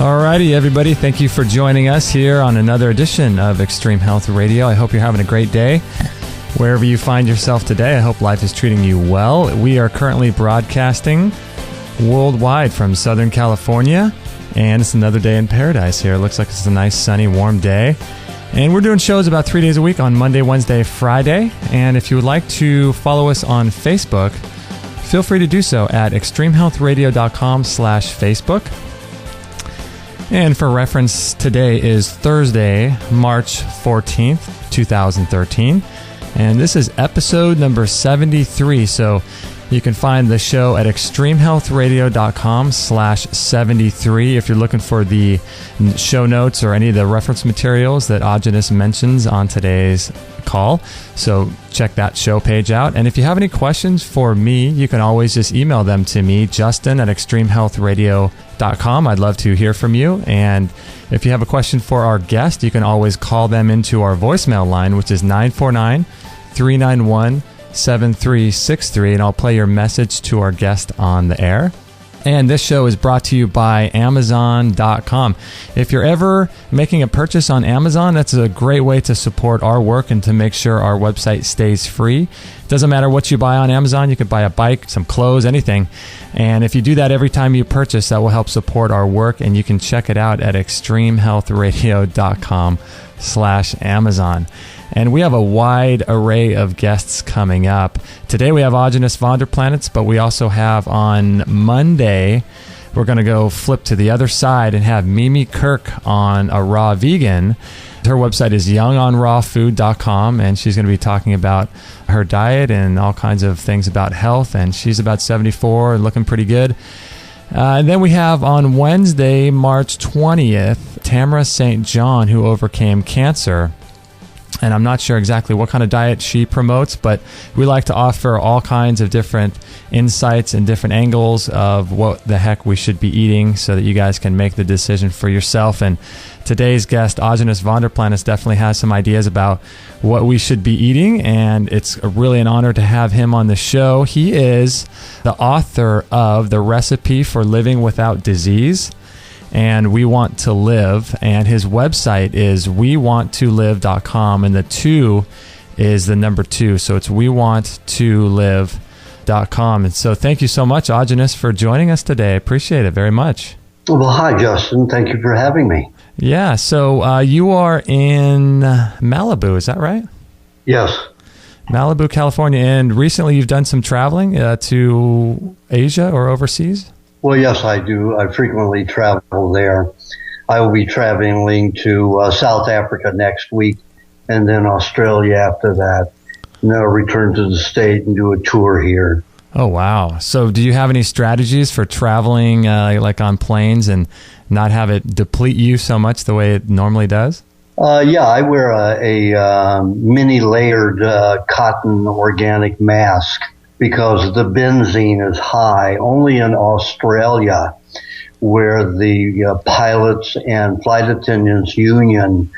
Alrighty, everybody. Thank you for joining us here on another edition of Extreme Health Radio. I hope you're having a great day. Wherever you find yourself today, I hope life is treating you well. We are currently broadcasting worldwide from Southern California, and it's another day in paradise here. It looks like it's a nice, sunny, warm day. And we're doing shows about 3 days a week on Monday, Wednesday, Friday. And if you would like to follow us on Facebook, feel free to do so at extremehealthradio.com/Facebook. And for reference, today is Thursday, March 14th, 2013. And this is episode number 73. So you can find the show at extremehealthradio.com/73 if you're looking for the show notes or any of the reference materials that Aajonus mentions on today's call. So check that show page out. And if you have any questions for me, you can always just email them to me, Justin at extremehealthradio.com. I'd love to hear from you. And if you have a question for our guest, you can always call them into our voicemail line, which is 949-391-7363, and I'll play your message to our guest on the air. And this show is brought to you by Amazon.com. If you're ever making a purchase on Amazon, that's a great way to support our work and to make sure our website stays free. It doesn't matter what you buy on Amazon. You could buy a bike, some clothes, anything. And if you do that every time you purchase, that will help support our work. And you can check it out at extremehealthradio.com/Amazon. And we have a wide array of guests coming up. Today we have Aajonus Vonderplanitz, but we also have on Monday, we're going to go flip to the other side and have Mimi Kirk on, a raw vegan. Her website is youngonrawfood.com, and she's going to be talking about her diet and all kinds of things about health. And she's about 74 and looking pretty good. And then we have on Wednesday, March 20th, Tamara St. John, who overcame cancer. And I'm not sure exactly what kind of diet she promotes, but we like to offer all kinds of different insights and different angles of what the heck we should be eating so that you guys can make the decision for yourself. And today's guest, Aajonus Vonderplanitz, definitely has some ideas about what we should be eating, and it's really an honor to have him on the show. He is the author of The Recipe for Living Without Disease and We Want to Live, and his website is wewanttolive.com, and the 2 is the number 2, so it's wewanttolive.com. And so thank you so much, Aajonus, for joining us today. I appreciate it very much. Well, hi, Justin. Thank you for having me. Yeah, so you are in Malibu, is that right? Yes. Malibu, California, and recently you've done some traveling to Asia or overseas? Well, yes, I do. I frequently travel there. I will be traveling to South Africa next week and then Australia after that. And then I'll return to the state and do a tour here. Oh, wow. So do you have any strategies for traveling like on planes and not have it deplete you so much the way it normally does? Yeah, I wear a mini layered cotton organic mask, because the benzene is high. Only in Australia, where the pilots and flight attendants union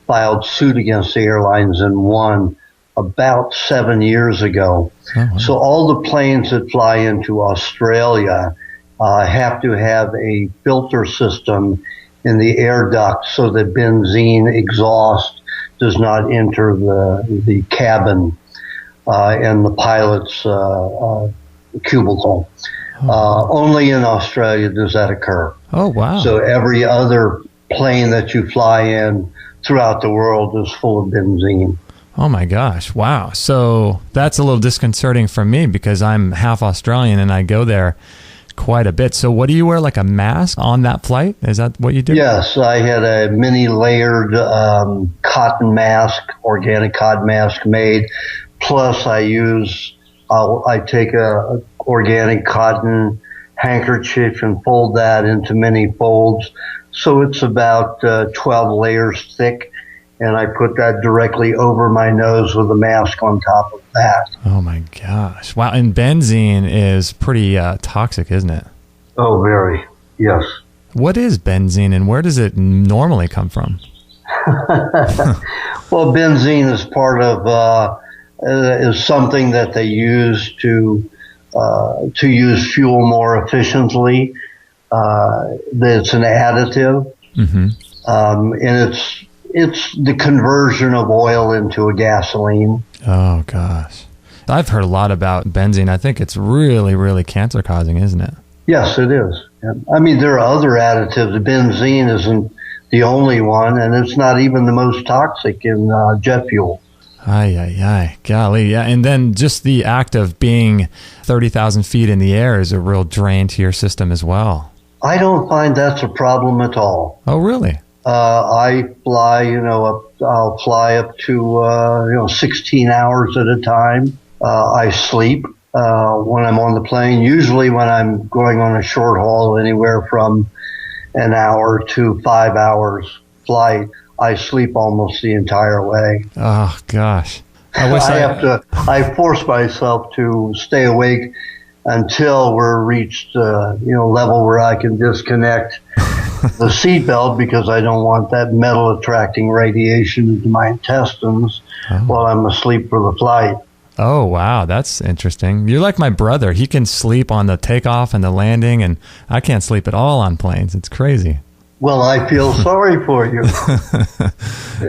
filed suit against the airlines and won about 7 years ago. Uh-huh. So all the planes that fly into Australia have to have a filter system in the air duct so that benzene exhaust does not enter the cabin and the pilot's cubicle. Only in Australia does that occur. Oh, wow. So every other plane that you fly in throughout the world is full of benzene. Oh, my gosh. Wow. So that's a little disconcerting for me because I'm half Australian and I go there quite a bit. So what do you wear, like a mask on that flight? Is that what you do? Yes, I had a mini layered cotton mask, organic cotton mask made. Plus I take a organic cotton handkerchief and fold that into many folds. So it's about 12 layers thick. And I put that directly over my nose with a mask on top of that. Oh, my gosh. Wow. And benzene is pretty toxic, isn't it? Oh, very. Yes. What is benzene and where does it normally come from? Well, benzene is part of, is something that they use to use fuel more efficiently. It's an additive, and it's the conversion of oil into a gasoline. Oh, gosh. I've heard a lot about benzene. I think it's really, really cancer-causing, isn't it? Yes, it is. I mean, there are other additives. The benzene isn't the only one, and it's not even the most toxic in jet fuel. Ay. Golly, yeah. And then just the act of being 30,000 feet in the air is a real drain to your system as well. I don't find that's a problem at all. Oh, really? I fly, I'll fly up to, 16 hours at a time. I sleep when I'm on the plane. Usually when I'm going on a short haul, anywhere from an hour to 5 hours flight, I sleep almost the entire way. Oh, gosh. I force myself to stay awake until we're reached, level where I can disconnect the seatbelt, because I don't want that metal attracting radiation into my intestines while I'm asleep for the flight. Oh, wow. That's interesting. You're like my brother. He can sleep on the takeoff and the landing, and I can't sleep at all on planes. It's crazy. Well, I feel sorry for you.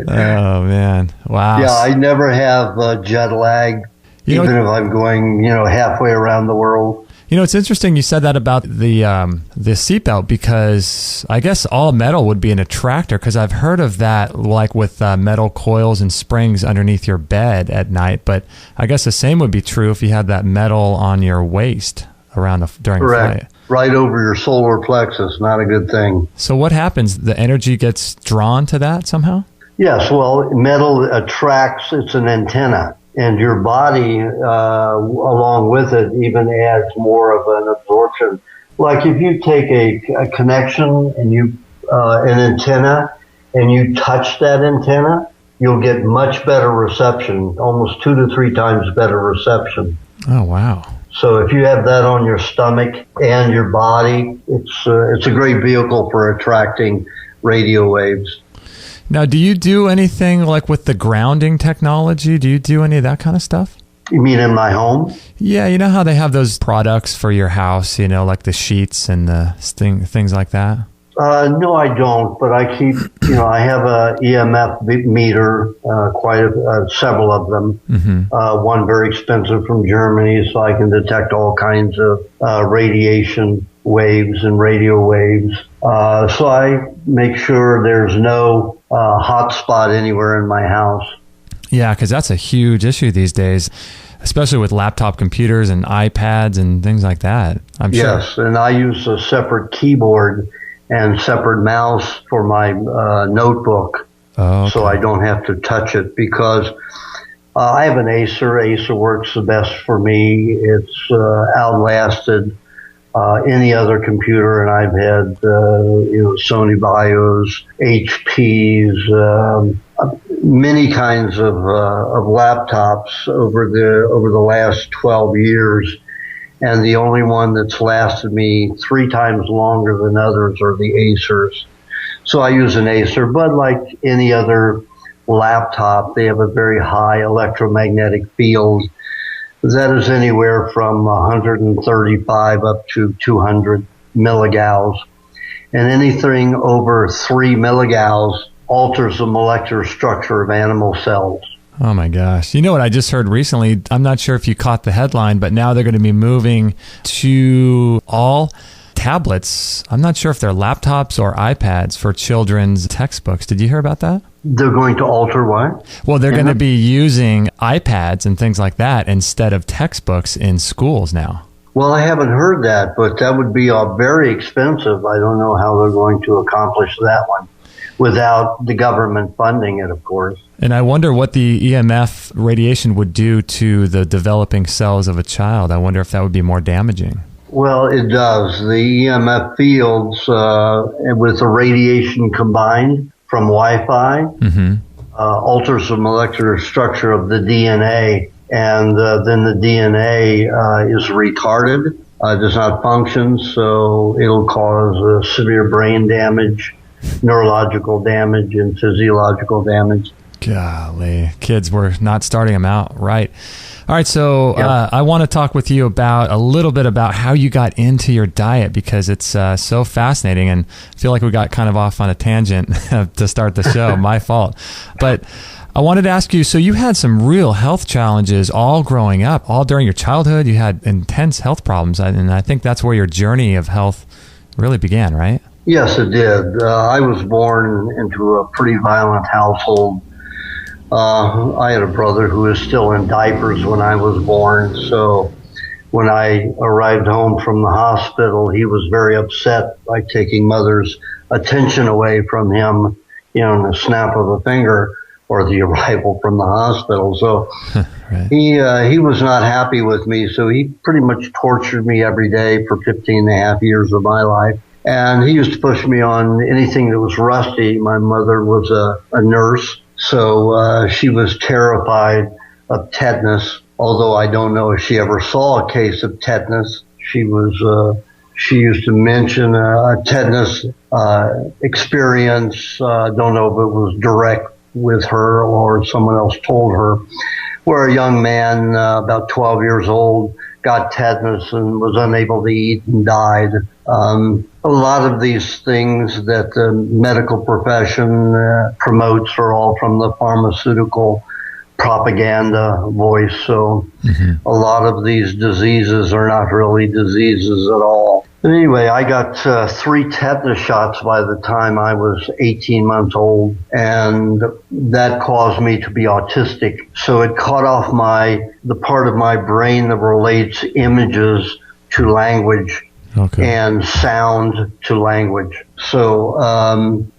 Oh, man. Wow. Yeah, I never have jet lag, even if I'm going, halfway around the world. It's interesting you said that about the seatbelt, because I guess all metal would be an attractor, because I've heard of that, like with metal coils and springs underneath your bed at night. But I guess the same would be true if you had that metal on your waist during a flight. Right over your solar plexus. Not a good thing. So what happens? The energy gets drawn to that somehow? Yes. Well, metal attracts. It's an antenna. And your body, along with it, even adds more of an absorption. Like if you take a connection and an antenna, and you touch that antenna, you'll get much better reception, almost 2 to 3 times better reception. Oh, wow. So if you have that on your stomach and your body, it's a great vehicle for attracting radio waves. Now, do you do anything like with the grounding technology? Do you do any of that kind of stuff? You mean in my home? Yeah, you know how they have those products for your house, like the sheets and the things like that? No, I don't, but I keep, I have a EMF meter, several of them. One very expensive from Germany, so I can detect all kinds of radiation waves and radio waves. So I make sure there's no hot spot anywhere in my house. Yeah, because that's a huge issue these days, especially with laptop computers and iPads and things like that, I'm sure. Yes, and I use a separate keyboard and separate mouse for my notebook, so I don't have to touch it, because I have an Acer. Acer works the best for me. It's outlasted any other computer, and I've had Sony BIOS, HPs, many kinds of laptops over the last 12 years. And the only one that's lasted me 3 times longer than others are the Acers. So I use an Acer, but like any other laptop, they have a very high electromagnetic field that is anywhere from 135 up to 200 milligauss. And anything over 3 milligauss alters the molecular structure of animal cells. Oh my gosh. You know what I just heard recently? I'm not sure if you caught the headline, but now they're going to be moving to all tablets. I'm not sure if they're laptops or iPads for children's textbooks. Did you hear about that? They're going to alter what? Well, they're going to be using iPads and things like that instead of textbooks in schools now. Well, I haven't heard that, but that would be very expensive. I don't know how they're going to accomplish that one without the government funding it, of course. And I wonder what the EMF radiation would do to the developing cells of a child. I wonder if that would be more damaging. Well, it does. The EMF fields, with the radiation combined from Wi-Fi, alters the molecular structure of the DNA, and then the DNA is retarded, does not function, so it'll cause severe brain damage, neurological damage, and physiological damage. Golly, kids were not starting them out right. All right, so I want to talk with you about a little bit about how you got into your diet, because it's so fascinating, and I feel like we got kind of off on a tangent to start the show. My fault. But I wanted to ask you, so you had some real health challenges all growing up, all during your childhood. You had intense health problems, and I think that's where your journey of health really began, right? Yes, it did. I was born into a pretty violent household. I had a brother who was still in diapers when I was born, so when I arrived home from the hospital, he was very upset by taking mother's attention away from him, in the snap of a finger, or the arrival from the hospital. So right. He was not happy with me, so he pretty much tortured me every day for 15 and a half years of my life. And he used to push me on anything that was rusty. My mother was a nurse, so she was terrified of tetanus, although I don't know if she ever saw a case of tetanus. She used to mention a tetanus experience. Don't know if it was direct with her or someone else told her, where a young man about 12 years old got tetanus and was unable to eat and died. A lot of these things that the medical profession promotes are all from the pharmaceutical propaganda voice. So a lot of these diseases are not really diseases at all. But anyway, I got 3 tetanus shots by the time I was 18 months old, and that caused me to be autistic. So it cut off the part of my brain that relates images to language. Okay. And sound to language. So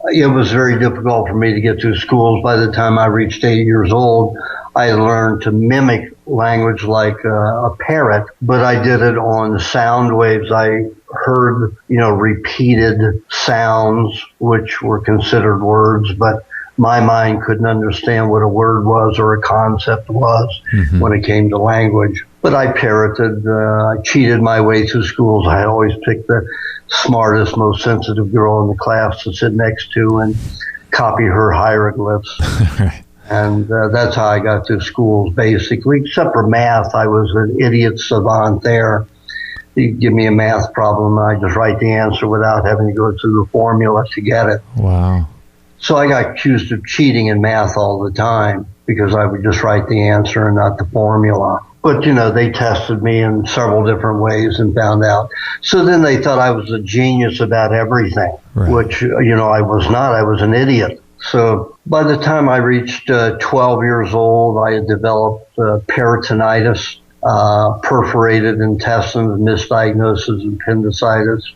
it was very difficult for me to get through schools. By the time I reached 8 years old, I had learned to mimic language like a parrot, but I did it on sound waves. I heard, repeated sounds, which were considered words, but my mind couldn't understand what a word was or a concept was when it came to language. But I parroted, I cheated my way through schools. I always picked the smartest, most sensitive girl in the class to sit next to and copy her hieroglyphs. Right. And that's how I got through schools, basically. Except for math, I was an idiot savant there. You give me a math problem, I just write the answer without having to go through the formula to get it. Wow. So I got accused of cheating in math all the time because I would just write the answer and not the formula. But, they tested me in several different ways and found out. So then they thought I was a genius about everything, right. Which, I was not. I was an idiot. So by the time I reached 12 years old, I had developed peritonitis, perforated intestines, misdiagnosis, and appendicitis.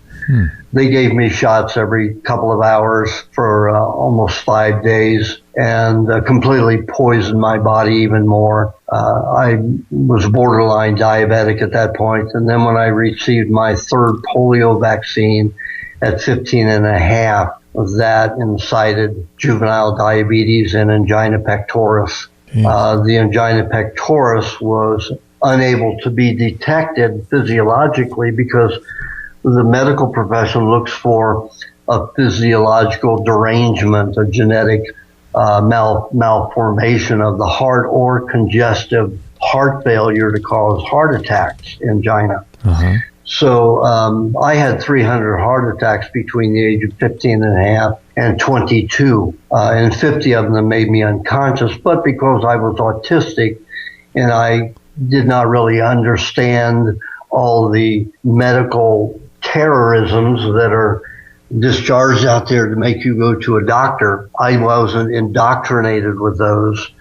They gave me shots every couple of hours for almost 5 days and completely poisoned my body even more. I was borderline diabetic at that point. And then when I received my 3rd polio vaccine at 15 and a half, that incited juvenile diabetes and angina pectoris. The angina pectoris was unable to be detected physiologically because the medical profession looks for a physiological derangement, a genetic malformation of the heart or congestive heart failure to cause heart attacks, angina. So I had 300 heart attacks between the age of 15 and a half and 22, and 50 of them made me unconscious. But because I was autistic and I did not really understand all the medical terrorisms that are discharged out there to make you go to a doctor, I wasn't indoctrinated with those.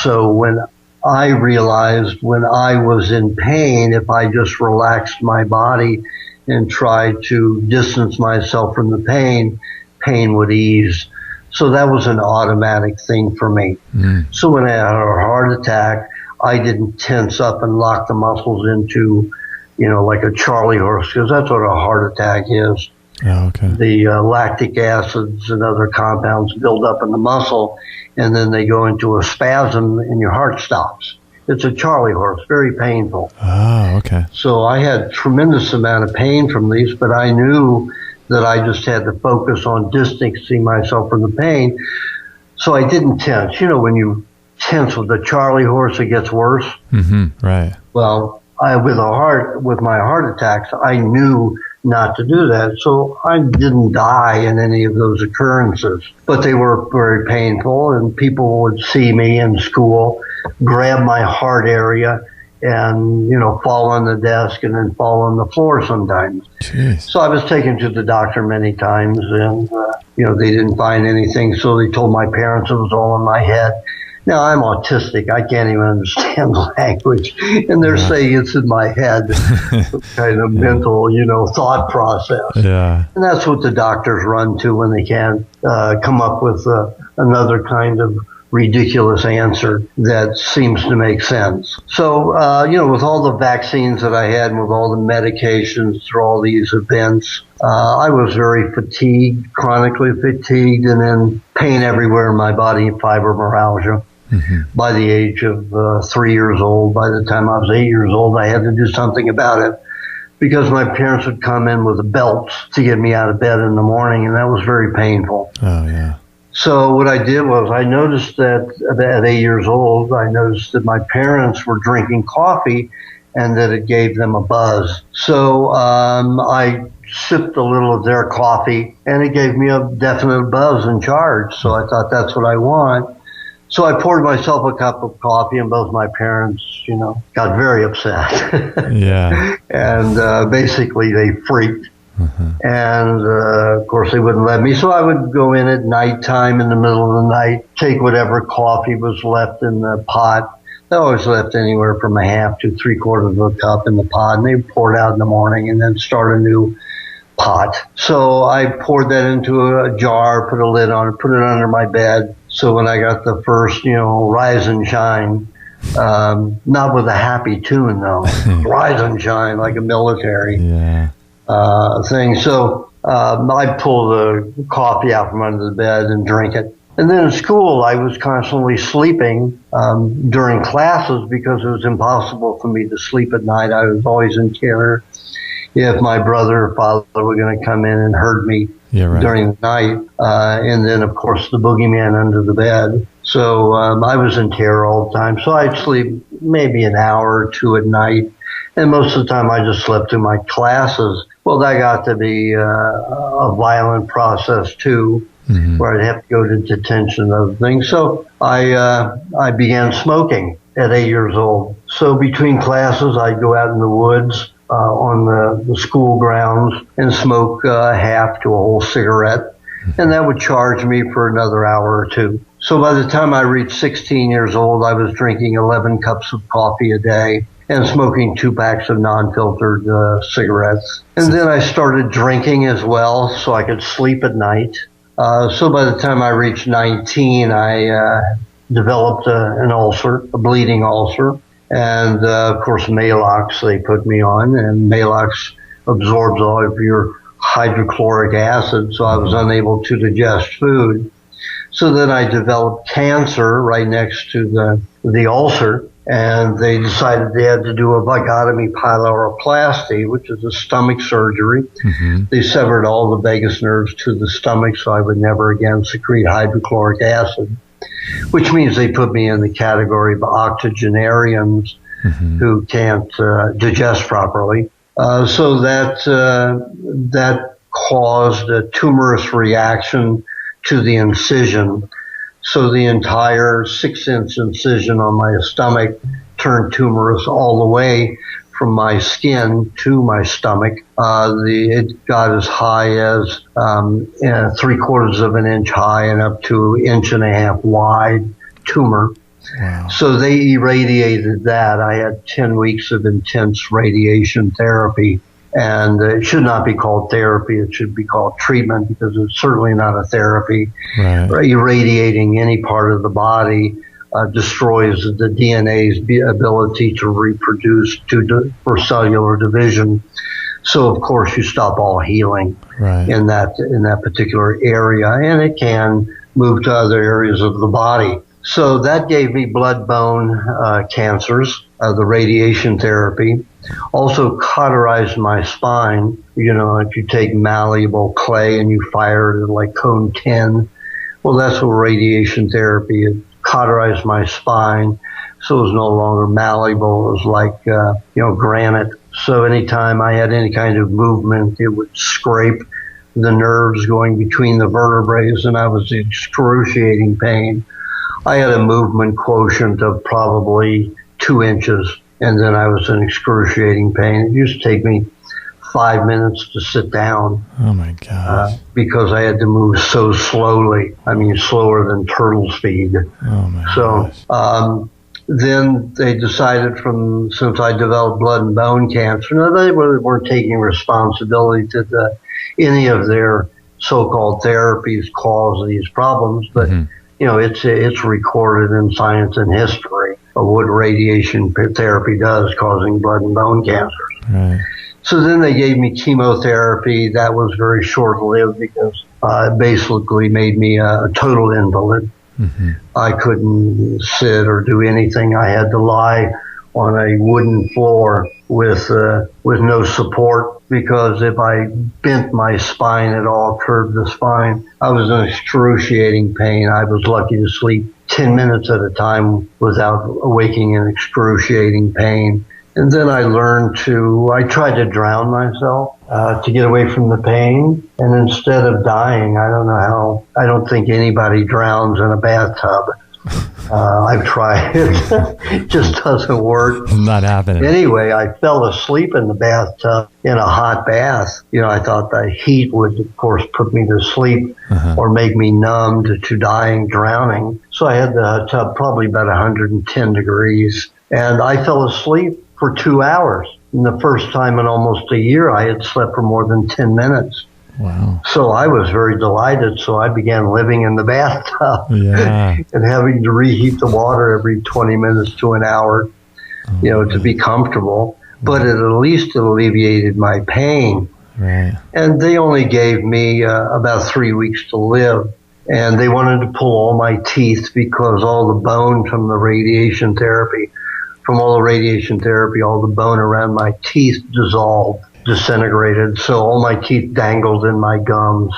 So when I realized when I was in pain, if I just relaxed my body and tried to distance myself from the pain, pain would ease. So that was an automatic thing for me. So when I had a heart attack, I didn't tense up and lock the muscles into, like a Charlie horse, because that's what a heart attack is. Oh, okay. The lactic acids and other compounds build up in the muscle, and then they go into a spasm and your heart stops. It's a Charlie horse, very painful. Oh, okay. So I had tremendous amount of pain from these, but I knew that I just had to focus on distancing myself from the pain. So I didn't tense. You know, when you tense with the Charlie horse, it gets worse. Right. Well, with my heart attacks, I knew not to do that. So I didn't die in any of those occurrences, but they were very painful, and people would see me in school, grab my heart area and, you know, fall on the desk and then fall on the floor sometimes. Jeez. So I was taken to the doctor many times, and, you know, they didn't find anything. So they told my parents it was all in my head. Now, I'm autistic. I can't even understand language. And they're saying it's in my head, some kind of mental, you know, thought process. Yeah. And that's what the doctors run to when they can't come up with another kind of ridiculous answer that seems to make sense. So, you know, with all the vaccines that I had and with all the medications through all these events, I was very fatigued, chronically fatigued, and then pain everywhere in my body, fibromyalgia. By the age of 3 years old, by the time I was 8 years old, I had to do something about it because my parents would come in with belts to get me out of bed in the morning, and that was very painful. Oh, yeah. So what I did was I noticed that at 8 years old, I noticed that my parents were drinking coffee and that it gave them a buzz. So I sipped a little of their coffee, and it gave me a definite buzz and charge. So I thought, that's what I want. So I poured myself a cup of coffee, and both my parents, you know, got very upset. Yeah. And basically they freaked. And of course they wouldn't let me. So I would go in at nighttime in the middle of the night, take whatever coffee was left in the pot. They always left anywhere from a half to 3/4 of a cup in the pot, and they poured out in the morning and then start a new pot. So I poured that into a jar, put a lid on it, put it under my bed. So when I got the first, you know, rise and shine, not with a happy tune though, rise and shine like a military thing. So I'd pull the coffee out from under the bed and drink it. And then in school, I was constantly sleeping during classes because it was impossible for me to sleep at night. I was always in terror if my brother or father were going to come in and hurt me during the night. And then, of course, the boogeyman under the bed. So I was in terror all the time. So I'd sleep maybe an hour or two at night. And most of the time I just slept through my classes. Well, that got to be a violent process, too, where I'd have to go to detention and other things. So I began smoking at 8 years old. So between classes, I'd go out in the woods on the school grounds and smoke half to a whole cigarette. And that would charge me for another hour or two. So by the time I reached 16 years old, I was drinking 11 cups of coffee a day and smoking 2 packs of non-filtered cigarettes. And then I started drinking as well so I could sleep at night. So by the time I reached 19, I developed an ulcer, a bleeding ulcer. And, of course, Maalox they put me on, and Maalox absorbs all of your hydrochloric acid, so I was unable to digest food. So then I developed cancer right next to the ulcer, and they decided they had to do a vagotomy pyloroplasty, which is a stomach surgery. They severed all the vagus nerves to the stomach so I would never again secrete hydrochloric acid, which means they put me in the category of octogenarians who can't digest properly. So that caused a tumorous reaction to the incision. So the entire 6-inch incision on my stomach turned tumorous all the way from my skin to my stomach. It got as high as 3/4 of an inch high and up to 1.5 inch wide tumor. Wow. So they irradiated that. I had 10 weeks of intense radiation therapy. And it should not be called therapy. It should be called treatment because it's certainly not a therapy. Right. Irradiating any part of the body destroys the DNA's ability to reproduce for cellular division. So, of course, you stop all healing in that particular area, and it can move to other areas of the body. So that gave me blood-bone cancers, the radiation therapy. Also cauterized my spine. You know, if you take malleable clay and you fire it at like cone 10 Well, that's what radiation therapy, it cauterized my spine, so it was no longer malleable. It was like, granite. So anytime I had any kind of movement, it would scrape the nerves going between the vertebrae, and I was in excruciating pain. I had a movement quotient of probably 2 inches, and then I was in excruciating pain. It used to take me 5 minutes to sit down. Oh my gosh. Because I had to move so slowly. I mean, slower than turtle speed. Oh my gosh. Then they decided since I developed blood and bone cancer, now they weren't taking responsibility to any of their so-called therapies cause these problems, but it's recorded in science and history of what radiation therapy does, causing blood and bone cancers. Right. So then they gave me chemotherapy. That was very short-lived because it basically made me a total invalid. Mm-hmm. I couldn't sit or do anything. I had to lie on a wooden floor with no support, because if I bent my spine at all, curved the spine, I was in excruciating pain. I was lucky to sleep 10 minutes at a time without awaking in excruciating pain. And then I tried to drown myself to get away from the pain. And instead of dying, I don't think anybody drowns in a bathtub. I've tried it. It just doesn't work. Not happening. Anyway, I fell asleep in the bathtub in a hot bath. I thought the heat would, of course, put me to sleep or make me numb to dying, drowning. So I had the tub probably about 110 degrees. And I fell asleep for 2 hours. And the first time in almost a year, I had slept for more than 10 minutes. Wow. So I was very delighted. So I began living in the bathtub and having to reheat the water every 20 minutes to an hour, to be comfortable. But it at least alleviated my pain. Right. And they only gave me about 3 weeks to live. And they wanted to pull all my teeth because all the bone from the radiation therapy, all the bone around my teeth dissolved, disintegrated. So all my teeth dangled in my gums.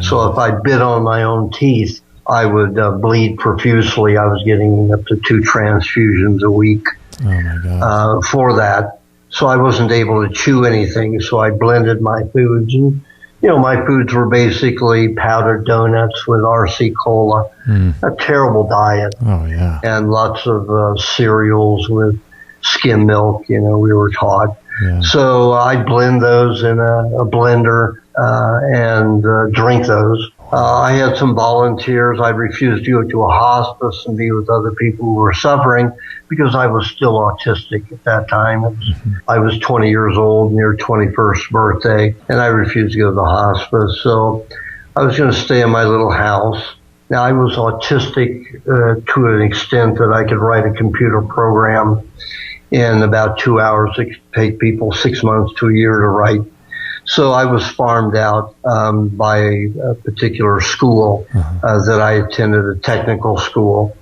So if I bit on my own teeth, I would bleed profusely. I was getting up to 2 transfusions a week for that. So I wasn't able to chew anything. So I blended my foods, and my foods were basically powdered donuts with RC cola, a terrible diet. Oh, yeah. And lots of cereals with skim milk, we were taught. Yeah. So I'd blend those in a blender and drink those. I had some volunteers. I refused to go to a hospice and be with other people who were suffering because I was still autistic at that time. I was 20 years old, near 21st birthday, and I refused to go to the hospice. So I was going to stay in my little house. Now, I was autistic to an extent that I could write a computer program in about 2 hours. It could take people 6 months to a year to write. So I was farmed out by a particular school that I attended, a technical school,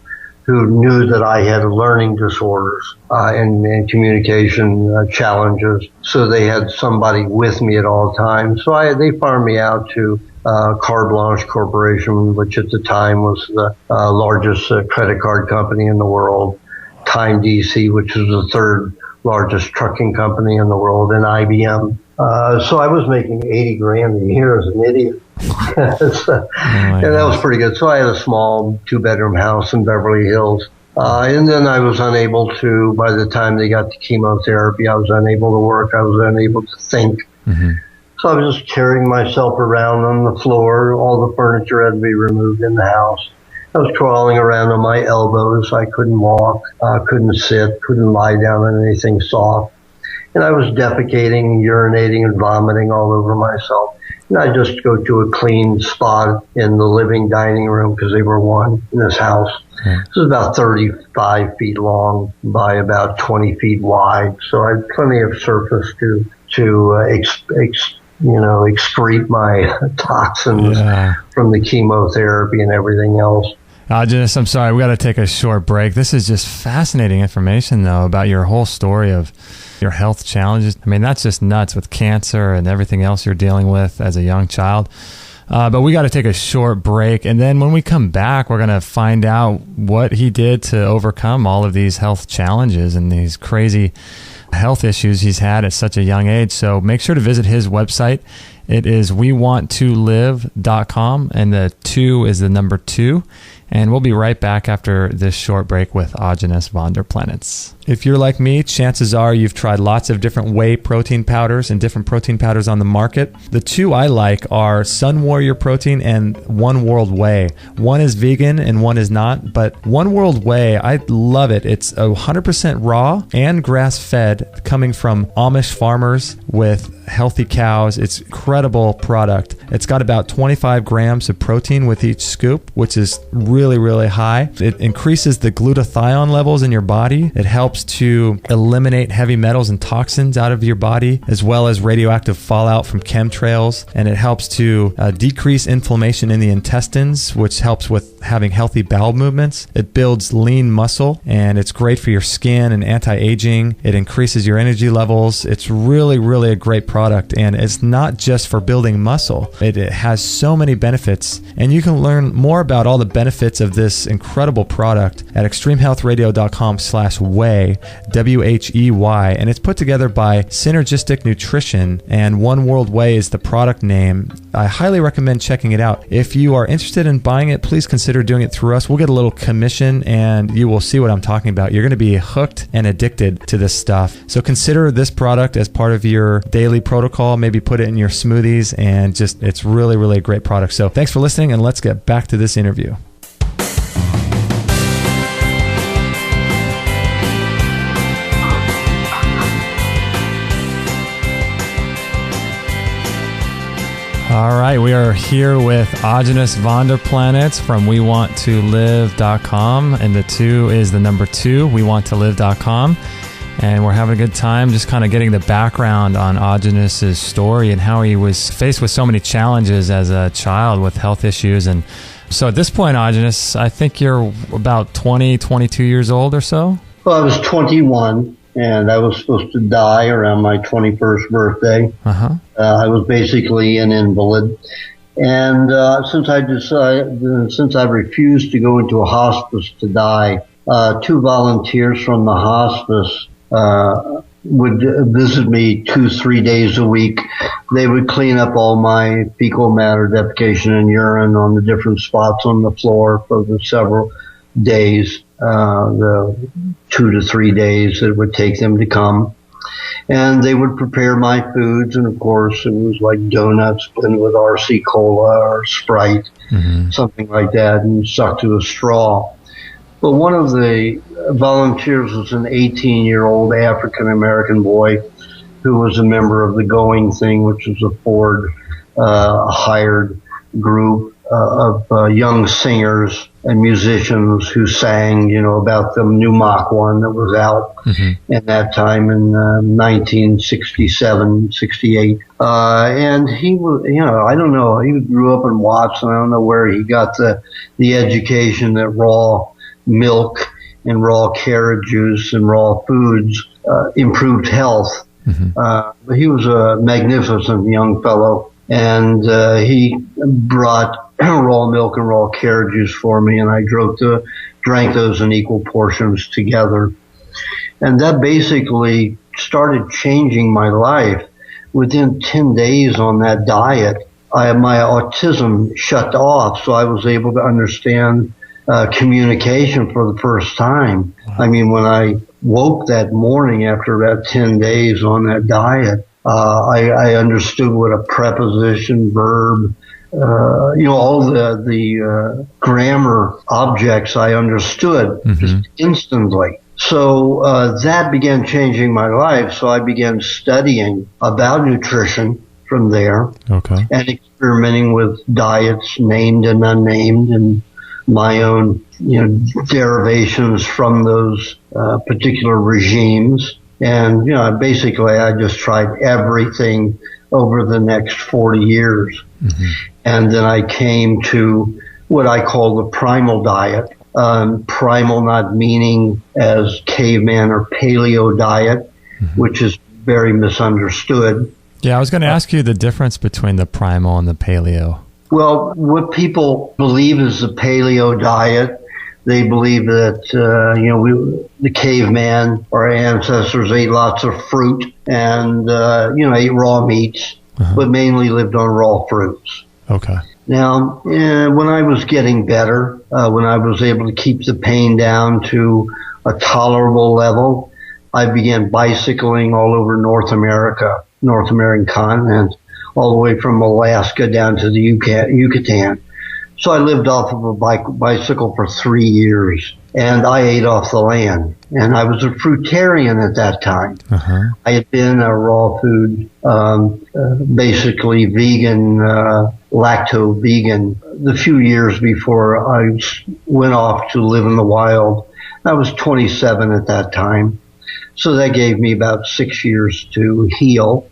who knew that I had learning disorders and communication challenges. So they had somebody with me at all times. So they farmed me out to Carte Blanche Corporation, which at the time was the largest credit card company in the world, Time DC, which is the third largest trucking company in the world, and IBM. So I was making $80,000 a year as an idiot. And that was pretty good. So I had a small 2-bedroom house in Beverly Hills. And then I was unable to, by the time they got to chemotherapy, I was unable to work. I was unable to think. So I was just carrying myself around on the floor. All the furniture had to be removed in the house. I was crawling around on my elbows. I couldn't walk, couldn't sit, couldn't lie down on anything soft. And I was defecating, urinating, and vomiting all over myself. And I just go to a clean spot in the living dining room, because they were one in this house. This was about 35 feet long by about 20 feet wide. So I had plenty of surface to excrete my toxins from the chemotherapy and everything else. Aajonus, I'm sorry, we got to take a short break. This is just fascinating information, though, about your whole story of your health challenges. I mean, that's just nuts with cancer and everything else you're dealing with as a young child. But we got to take a short break. And then when we come back, we're going to find out what he did to overcome all of these health challenges and these crazy health issues he's had at such a young age. So make sure to visit his website. It is wewantTolive.com, and the 2 is the number 2. And we'll be right back after this short break with Aajonus Vonderplanitz. If you're like me, chances are you've tried lots of different whey protein powders and different protein powders on the market. The 2 I like are Sun Warrior Protein and One World Whey. One is vegan and one is not, but One World Whey, I love it. It's 100% raw and grass-fed, coming from Amish farmers with healthy cows. It's an incredible product. It's got about 25 grams of protein with each scoop, which is really, really high. It increases the glutathione levels in your body. It helps to eliminate heavy metals and toxins out of your body, as well as radioactive fallout from chemtrails. And it helps to decrease inflammation in the intestines, which helps with having healthy bowel movements. It builds lean muscle, and it's great for your skin and anti-aging. It increases your energy levels. It's really, really a great product. And it's not just for building muscle. It has so many benefits. And you can learn more about all the benefits of this incredible product at extremehealthradio.com/whey, WHEY, and it's put together by Synergistic Nutrition, and One World Whey is the product name. I highly recommend checking it out. If you are interested in buying it, please consider doing it through us. We'll get a little commission, and you will see what I'm talking about. You're going to be hooked and addicted to this stuff. So consider this product as part of your daily protocol. Maybe put it in your smoothies, and just, it's really, really a great product. So thanks for listening, and let's get back to this interview. All right, we are here with Aajonus Vonderplanitz from wewantTolive.com, and the 2 is the number 2, wewantTolive.com. And we're having a good time just kind of getting the background on Aajonus's story and how he was faced with so many challenges as a child with health issues. And so at this point, Aajonus, I think you're about 20, 22 years old or so? Well, I was 21. And I was supposed to die around my 21st birthday. I was basically an invalid. And since I refused to go into a hospice to die, 2 volunteers from the hospice would visit me 2-3 days a week. They would clean up all my fecal matter, defecation, and urine on the different spots on the floor for the several days. The 2 to 3 days it would take them to come. And they would prepare my foods, and of course it was like donuts blended with RC Cola or Sprite, something like that, and sucked to a straw. But one of the volunteers was an 18-year-old African-American boy who was a member of the Going Thing, which was a Ford hired group of young singers and musicians who sang, about the new Mach 1 that was out in that time in 1967, 68. And he was, I don't know, he grew up in Watson. I don't know where he got the education that raw milk and raw carrot juice and raw foods improved health. But he was a magnificent young fellow, and he brought raw milk and raw carrot juice for me, and I drank those in equal portions together. And that basically started changing my life. Within 10 days on that diet, my autism shut off, so I was able to understand communication for the first time. I mean, when I woke that morning after about 10 days on that diet, I understood what a preposition, verb, all the grammar objects I understood just instantly. So that began changing my life. So I began studying about nutrition from there, and experimenting with diets, named and unnamed, and my own derivations from those particular regimes. And basically I just tried everything over the next 40 years. And then I came to what I call the Primal Diet. Primal not meaning as caveman or Paleo Diet, which is very misunderstood. Yeah, I was going to ask you the difference between the Primal and the Paleo. Well, what people believe is the Paleo Diet. They believe that, the caveman, our ancestors, ate lots of fruit and, ate raw meats, but mainly lived on raw fruits. Okay. Now, when I was getting better, when I was able to keep the pain down to a tolerable level, I began bicycling all over North American continent, all the way from Alaska down to the Yucatan. So I lived off of a bicycle for 3 years, and I ate off the land. And I was a fruitarian at that time. I had been a raw food, basically vegan, lacto-vegan, the few years before I went off to live in the wild. I was 27 at that time. So that gave me about 6 years to heal.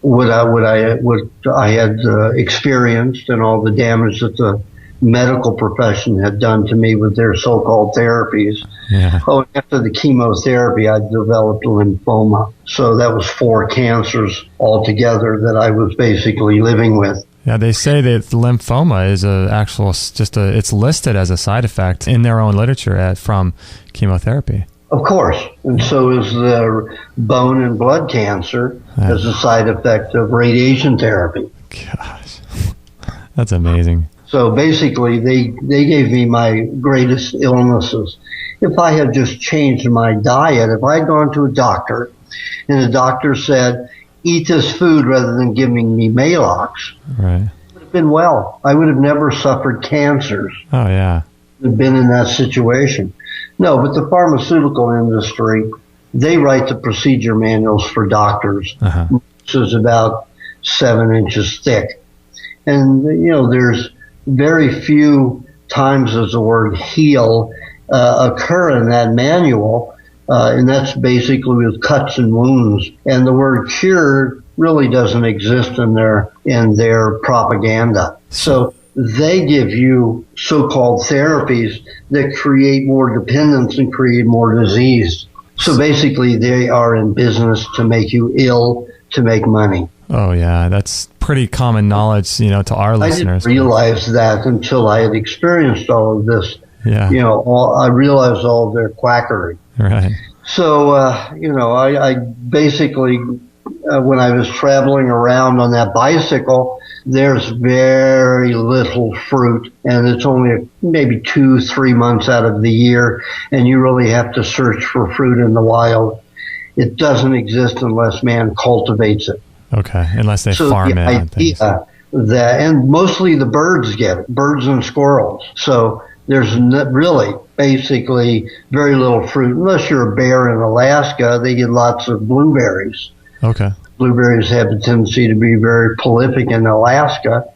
What I had experienced and all the damage that the medical profession had done to me with their so-called therapies. Yeah. Oh, after the chemotherapy, I developed lymphoma. So that was 4 cancers altogether that I was basically living with. Yeah, they say that lymphoma is it's listed as a side effect in their own literature from chemotherapy. Of course. And so is the bone and blood cancer as a side effect of radiation therapy. Gosh, that's amazing. So basically, they gave me my greatest illnesses. If I had just changed my diet, if I had gone to a doctor and the doctor said, eat this food rather than giving me Maalox, right, I would have been well. I would have never suffered cancers. Oh, yeah. I've been in that situation. No, but the pharmaceutical industry, they write the procedure manuals for doctors. This is about 7 inches thick. And, there's very few times as the word heal occur in that manual, and that's basically with cuts and wounds. And the word cure really doesn't exist in their propaganda. So they give you so-called therapies that create more dependence and create more disease. So basically, they are in business to make you ill to make money. Oh, yeah. That's pretty common knowledge, to our listeners. I didn't realize that until I had experienced all of this. Yeah. I realized all of their quackery. Right. So, I basically, when I was traveling around on that bicycle, there's very little fruit, and it's only maybe 2-3 months out of the year, and you really have to search for fruit in the wild. It doesn't exist unless man cultivates it. Okay, unless they farm it. And things. And mostly the birds get it, birds and squirrels. So there's really basically very little fruit. Unless you're a bear in Alaska, they get lots of blueberries. Okay. Blueberries have a tendency to be very prolific in Alaska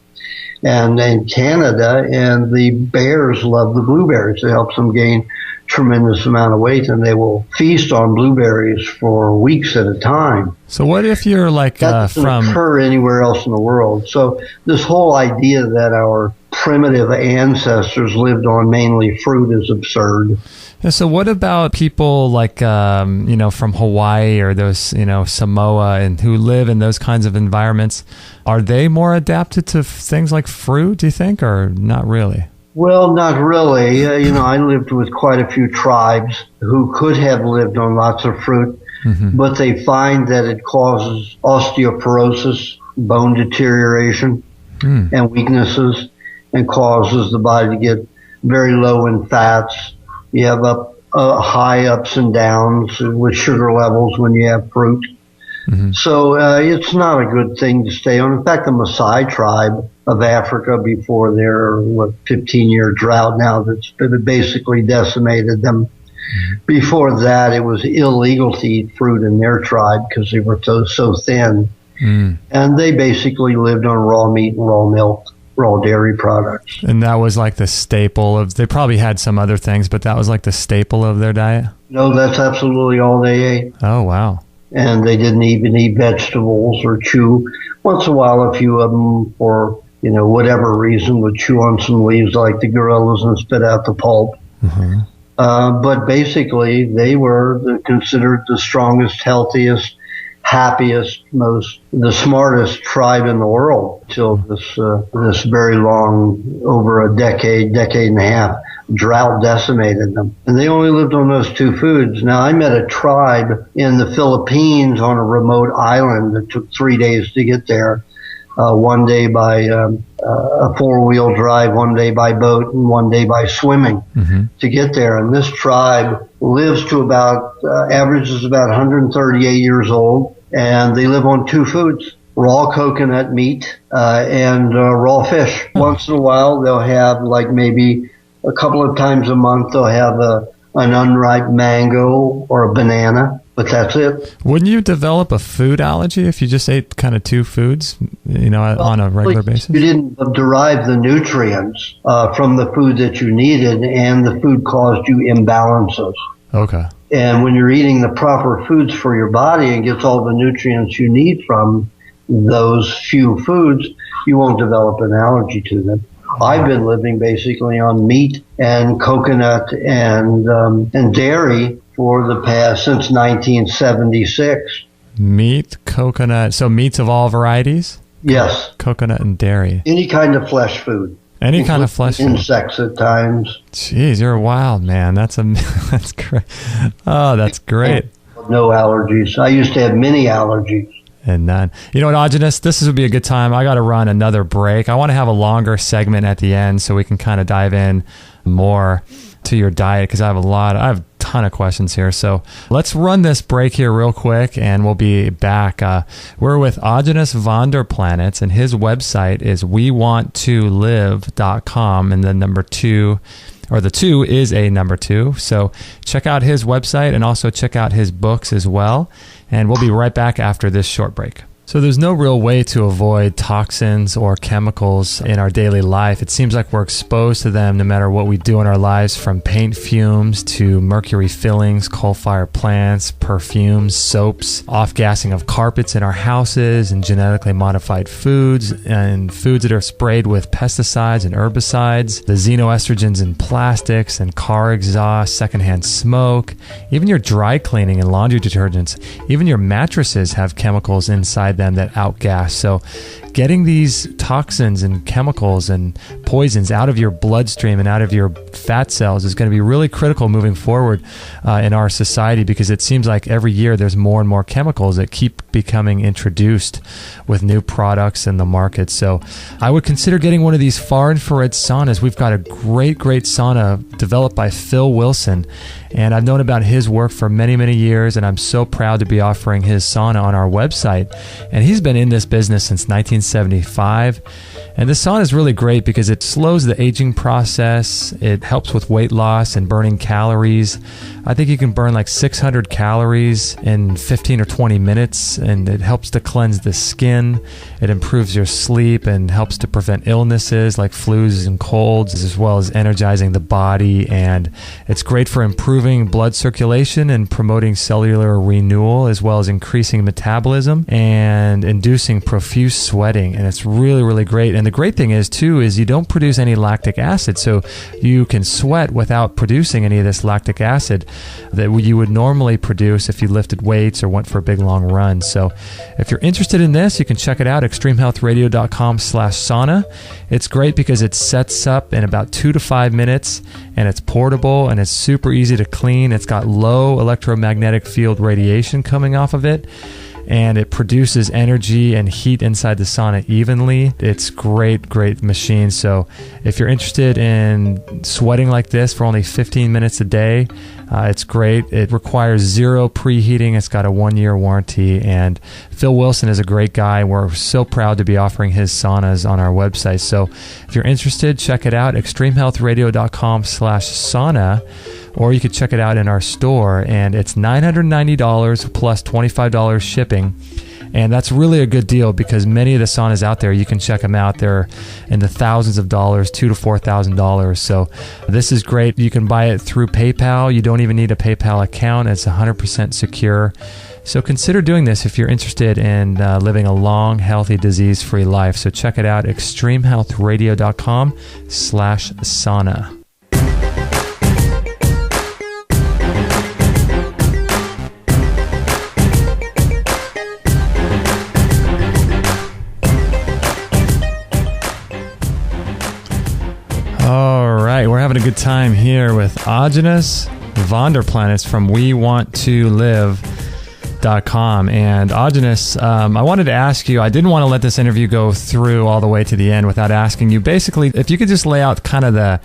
and in Canada, and the bears love the blueberries. It helps them gain tremendous amount of weight, and they will feast on blueberries for weeks at a time. So what if you're like that doesn't occur anywhere else in the world? So this whole idea that our primitive ancestors lived on mainly fruit is absurd. Yeah, so what about people like, from Hawaii or those, Samoa and who live in those kinds of environments? Are they more adapted to things like fruit, do you think, or not really? Well, not really. I lived with quite a few tribes who could have lived on lots of fruit, but they find that it causes osteoporosis, bone deterioration, and weaknesses, and causes the body to get very low in fats. You have high ups and downs with sugar levels when you have fruit. So it's not a good thing to stay on. In fact, the Maasai tribe of Africa, before their 15-year drought now that's basically decimated them, before that it was illegal to eat fruit in their tribe because they were so thin. And they basically lived on raw meat and raw milk, raw dairy products. And that was like the staple of, they probably had some other things, but that was like the staple of their diet? No, that's absolutely all they ate. Oh, wow. And they didn't even eat vegetables or chew. Once in a while, a few of them, for whatever reason, would chew on some leaves like the gorillas and spit out the pulp. But basically, they were considered the strongest, healthiest, happiest, the smartest tribe in the world till this very long, over a decade and a half, drought decimated them. And they only lived on those two foods. Now, I met a tribe in the Philippines on a remote island that took 3 days to get there. One day by a four-wheel drive, one day by boat, and one day by swimming to get there. And this tribe lives to averages about 138 years old, and they live on two foods: raw coconut meat and raw fish. Once in a while, they'll have, like, maybe a couple of times a month, they'll have an unripe mango or a banana. But that's it. Wouldn't you develop a food allergy if you just ate kind of two foods, on a regular basis? You didn't derive the nutrients from the food that you needed, and the food caused you imbalances. Okay. And when you're eating the proper foods for your body and gets all the nutrients you need from those few foods, you won't develop an allergy to them. I've been living basically on meat and coconut and dairy since 1976. Meat, coconut. So meats of all varieties? Yes. Coconut and dairy. Any kind of flesh food. Any kind of flesh food. Insects at times. Jeez, you're wild, man. That's great. Oh, that's great. No allergies. I used to have many allergies. And none. You know what, Aajonus? This would be a good time. I got to run another break. I want to have a longer segment at the end so we can kind of dive in more to your diet, because I have a ton of questions here. So let's run this break here real quick, and we'll be back. We're with Aajonus Vonderplanitz, and his website is wewanttolive.com, and the number 2, or the 2 is a number 2. So check out his website and also check out his books as well. And we'll be right back after this short break. So there's no real way to avoid toxins or chemicals in our daily life. It seems like we're exposed to them no matter what we do in our lives, from paint fumes to mercury fillings, coal-fired plants, perfumes, soaps, off-gassing of carpets in our houses, and genetically modified foods, and foods that are sprayed with pesticides and herbicides, the xenoestrogens in plastics and car exhaust, secondhand smoke, even your dry cleaning and laundry detergents, even your mattresses have chemicals inside them that outgas. So getting these toxins and chemicals and poisons out of your bloodstream and out of your fat cells is going to be really critical moving forward in our society, because it seems like every year there's more and more chemicals that keep becoming introduced with new products in the market. So I would consider getting one of these far infrared saunas. We've got a great sauna developed by Phil Wilson, and I've known about his work for many, many years, and I'm so proud to be offering his sauna on our website. And he's been in this business since 1975. And this sauna is really great because it slows the aging process. It helps with weight loss and burning calories. I think you can burn like 600 calories in 15 or 20 minutes, and it helps to cleanse the skin. It improves your sleep and helps to prevent illnesses like flus and colds, as well as energizing the body. And it's great for improving blood circulation and promoting cellular renewal, as well as increasing metabolism and inducing profuse sweating. And it's really, really great. And the great thing is, too, is you don't produce any lactic acid. So you can sweat without producing any of this lactic acid that you would normally produce if you lifted weights or went for a big long run. So if you're interested in this, you can check it out, extremehealthradio.com/sauna. It's great because it sets up in about 2 to 5 minutes, and it's portable, and it's super easy to clean. It's got low electromagnetic field radiation coming off of it, and it produces energy and heat inside the sauna evenly. It's great machine. So if you're interested in sweating like this for only 15 minutes a day, it's great. It requires 0 preheating. It's got a 1-year warranty, and Phil Wilson is a great guy. We're so proud to be offering his saunas on our website. So if you're interested, check it out, extremehealthradio.com/sauna. Or you could check it out in our store, and it's $990 plus $25 shipping. And that's really a good deal because many of the saunas out there, you can check them out. They're in the thousands of dollars, $2,000 to $4,000. So this is great. You can buy it through PayPal. You don't even need a PayPal account. It's 100% secure. So consider doing this if you're interested in living a long, healthy, disease-free life. So check it out, extremehealthradio.com/sauna. time here with Aajonus Vonderplanitz from WeWantToLive.com. And Aajonus, I wanted to ask you, I didn't want to let this interview go through all the way to the end without asking you, basically, if you could just lay out kind of the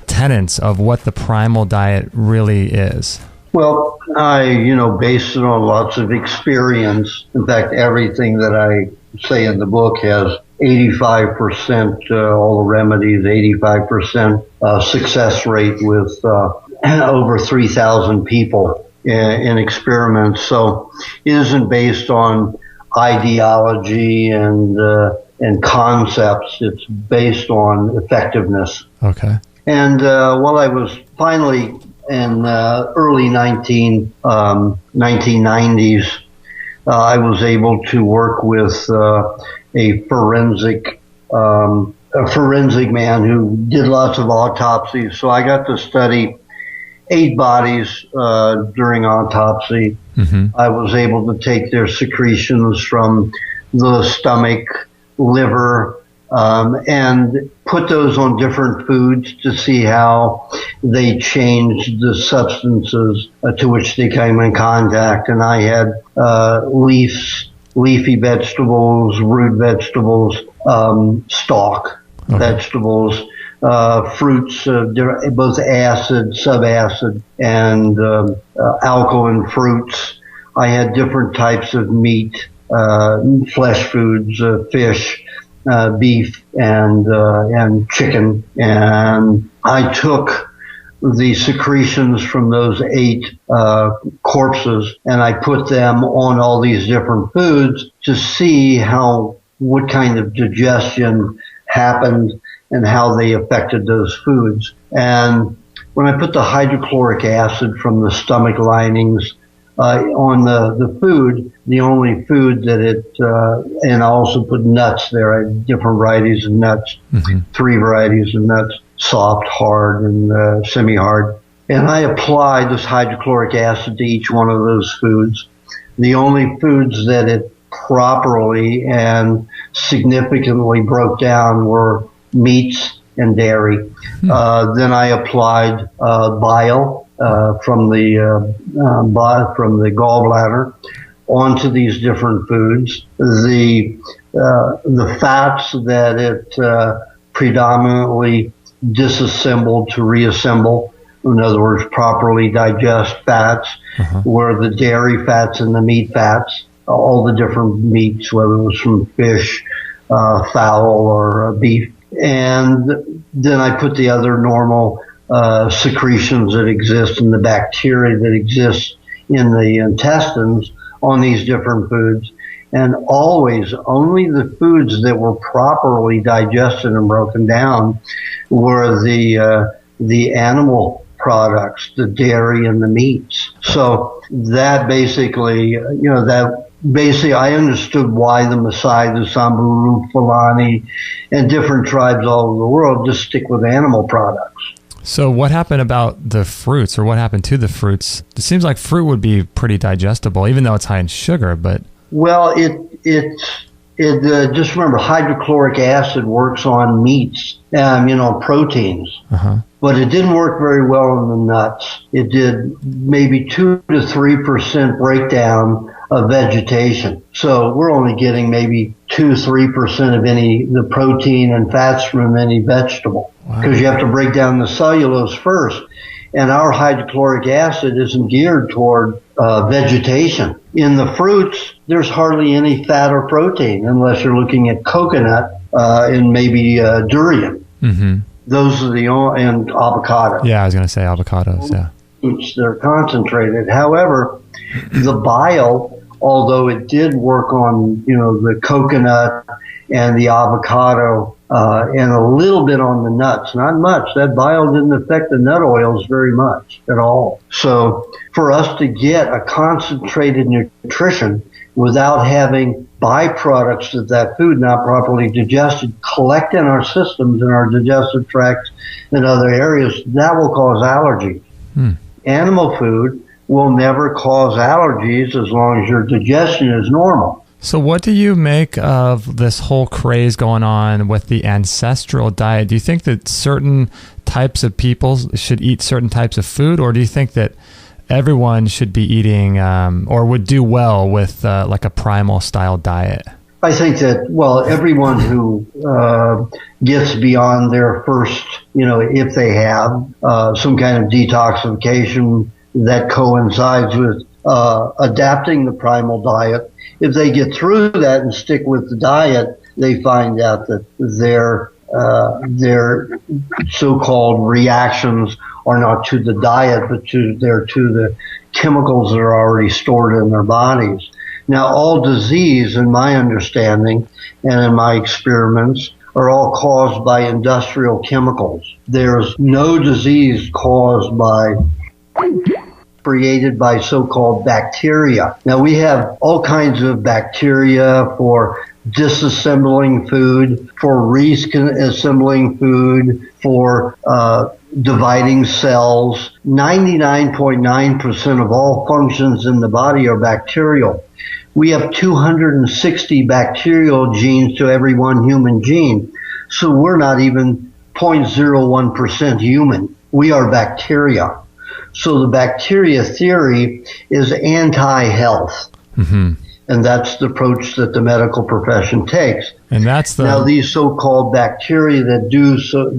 tenets of what the Primal diet really is. Well, I, based it on lots of experience. In fact, everything that I say in the book has 85%, all the remedies, 85% success rate with over 3,000 people in experiments. So it isn't based on ideology and concepts. It's based on effectiveness. Okay. And while I was finally in early 1990s, I was able to work with a forensic man who did lots of autopsies. So I got to study 8 bodies during autopsy. Mm-hmm. I was able to take their secretions from the stomach, liver, and put those on different foods to see how they changed the substances to which they came in contact. And I had leafy vegetables, root vegetables, stalk vegetables, fruits, both acid, subacid, and alkaline fruits. I had different types of meat, flesh foods, fish, beef, and chicken. And I took the secretions from those 8 corpses, and I put them on all these different foods to see what kind of digestion happened and how they affected those foods. And when I put the hydrochloric acid from the stomach linings on the food, the only food that and I also put nuts there. I had different varieties of nuts, 3 varieties of nuts, soft, hard, and semi-hard. And I applied this hydrochloric acid to each one of those foods. The only foods that it properly and significantly broke down were meats and dairy. Then I applied bile from the gallbladder onto these different foods. The fats that it predominantly disassembled to reassemble, in other words, properly digest fats, were the dairy fats and the meat fats, all the different meats, whether it was from fish, fowl, or beef. And then I put the other normal secretions that exist in the bacteria that exist in the intestines on these different foods. And always only the foods that were properly digested and broken down were the animal products, the dairy and the meats. So that basically, I understood why the Maasai, the Samburu, Fulani, and different tribes all over the world just stick with animal products. So what happened about the fruits, or what happened to the fruits? It seems like fruit would be pretty digestible, even though it's high in sugar, but... Well, just remember, hydrochloric acid works on meats, proteins. But it didn't work very well on the nuts. It did maybe 2 to 3% breakdown of vegetation. So we're only getting maybe 2-3% of the protein and fats from any vegetable. Because you have to break down the cellulose first. And our hydrochloric acid isn't geared toward vegetation. In the fruits, there's hardly any fat or protein unless you're looking at coconut and maybe durian. Those are and avocado. Yeah, I was going to say avocados, yeah. Fruits that are concentrated. However, the bile, although it did work on, the coconut and the avocado, and a little bit on the nuts, not much. That bile didn't affect the nut oils very much at all. So for us to get a concentrated nutrition without having byproducts of that food not properly digested collect in our systems, in our digestive tracts and other areas, that will cause allergies. Animal food will never cause allergies as long as your digestion is normal. So what do you make of this whole craze going on with the ancestral diet? Do you think that certain types of people should eat certain types of food, or do you think that everyone should be eating or would do well with like a Primal style diet? I think that, well, everyone who gets beyond their first, if they have some kind of detoxification that coincides with adapting the Primal diet, if they get through that and stick with the diet, they find out that their so-called reactions are not to the diet, but to the chemicals that are already stored in their bodies. Now, all disease, in my understanding and in my experiments, are all caused by industrial chemicals. There's no disease created by so-called bacteria. Now, we have all kinds of bacteria for disassembling food, for reassembling food, for dividing cells. 99.9% of all functions in the body are bacterial. We have 260 bacterial genes to every one human gene. So we're not even 0.01% human. We are bacteria. So the bacteria theory is anti-health. Mm-hmm. And that's the approach that the medical profession takes. And that's now these so-called bacteria that do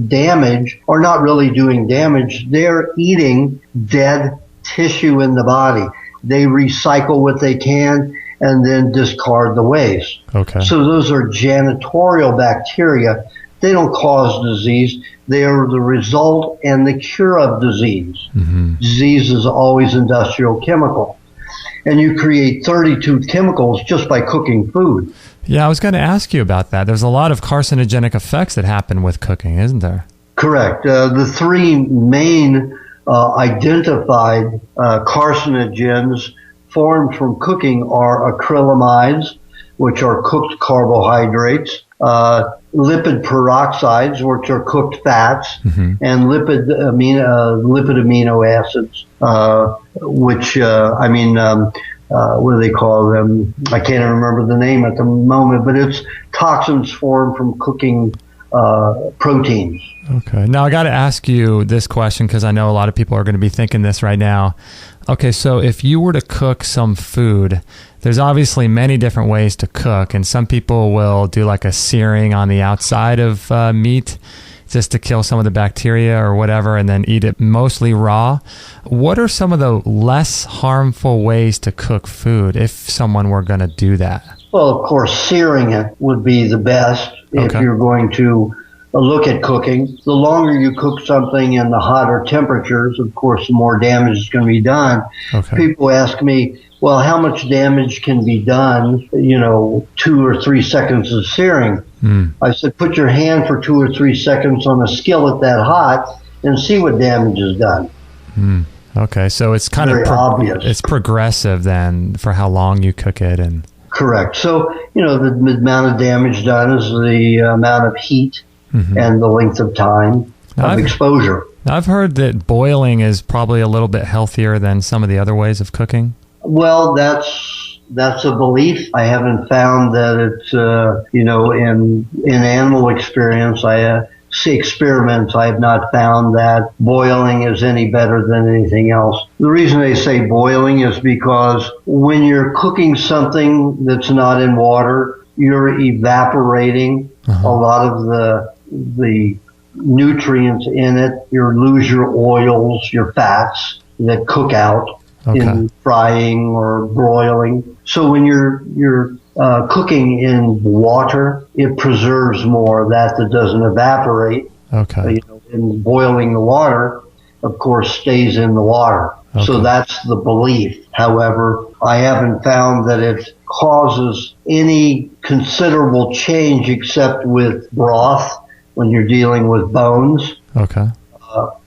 damage are not really doing damage. They're eating dead tissue in the body. They recycle what they can and then discard the waste. Okay. So those are janitorial bacteria. They don't cause disease. They are the result and the cure of disease. Mm-hmm. Disease is always industrial chemical. And you create 32 chemicals just by cooking food. Yeah, I was going to ask you about that. There's a lot of carcinogenic effects that happen with cooking, isn't there? Correct. The three main identified carcinogens formed from cooking are acrylamides, which are cooked carbohydrates, lipid peroxides, which are cooked fats, mm-hmm. and lipid amino acids, which what do they call them? I can't remember the name at the moment, but it's toxins formed from cooking proteins. Okay. Now I got to ask you this question because I know a lot of people are going to be thinking this right now. Okay, so if you were to cook some food, there's obviously many different ways to cook, and some people will do like a searing on the outside of meat just to kill some of the bacteria or whatever, and then eat it mostly raw. What are some of the less harmful ways to cook food if someone were going to do that? Well, of course, searing it would be the best if you're going to look at cooking. The longer you cook something in the hotter temperatures, of course, the more damage is going to be done. Okay. People ask me, well, how much damage can be done, 2 or 3 seconds of searing? I said, put your hand for 2 or 3 seconds on a skillet that hot and see what damage is done. Okay, so it's kind of obvious. It's progressive then for how long you cook it. And correct. So, the amount of damage done is the amount of heat mm-hmm. and the length of time of exposure. I've heard that boiling is probably a little bit healthier than some of the other ways of cooking. Well, that's a belief. I haven't found that it's, in animal experience, experiments, I have not found that boiling is any better than anything else. The reason they say boiling is because when you're cooking something that's not in water, you're evaporating a lot of the nutrients in it. You lose your oils, your fats that cook out in frying or broiling. So when you're cooking in water, it preserves more of that doesn't evaporate. Okay. And boiling the water, of course, stays in the water. Okay. So that's the belief. However, I haven't found that it causes any considerable change except with broth when you're dealing with bones. Okay.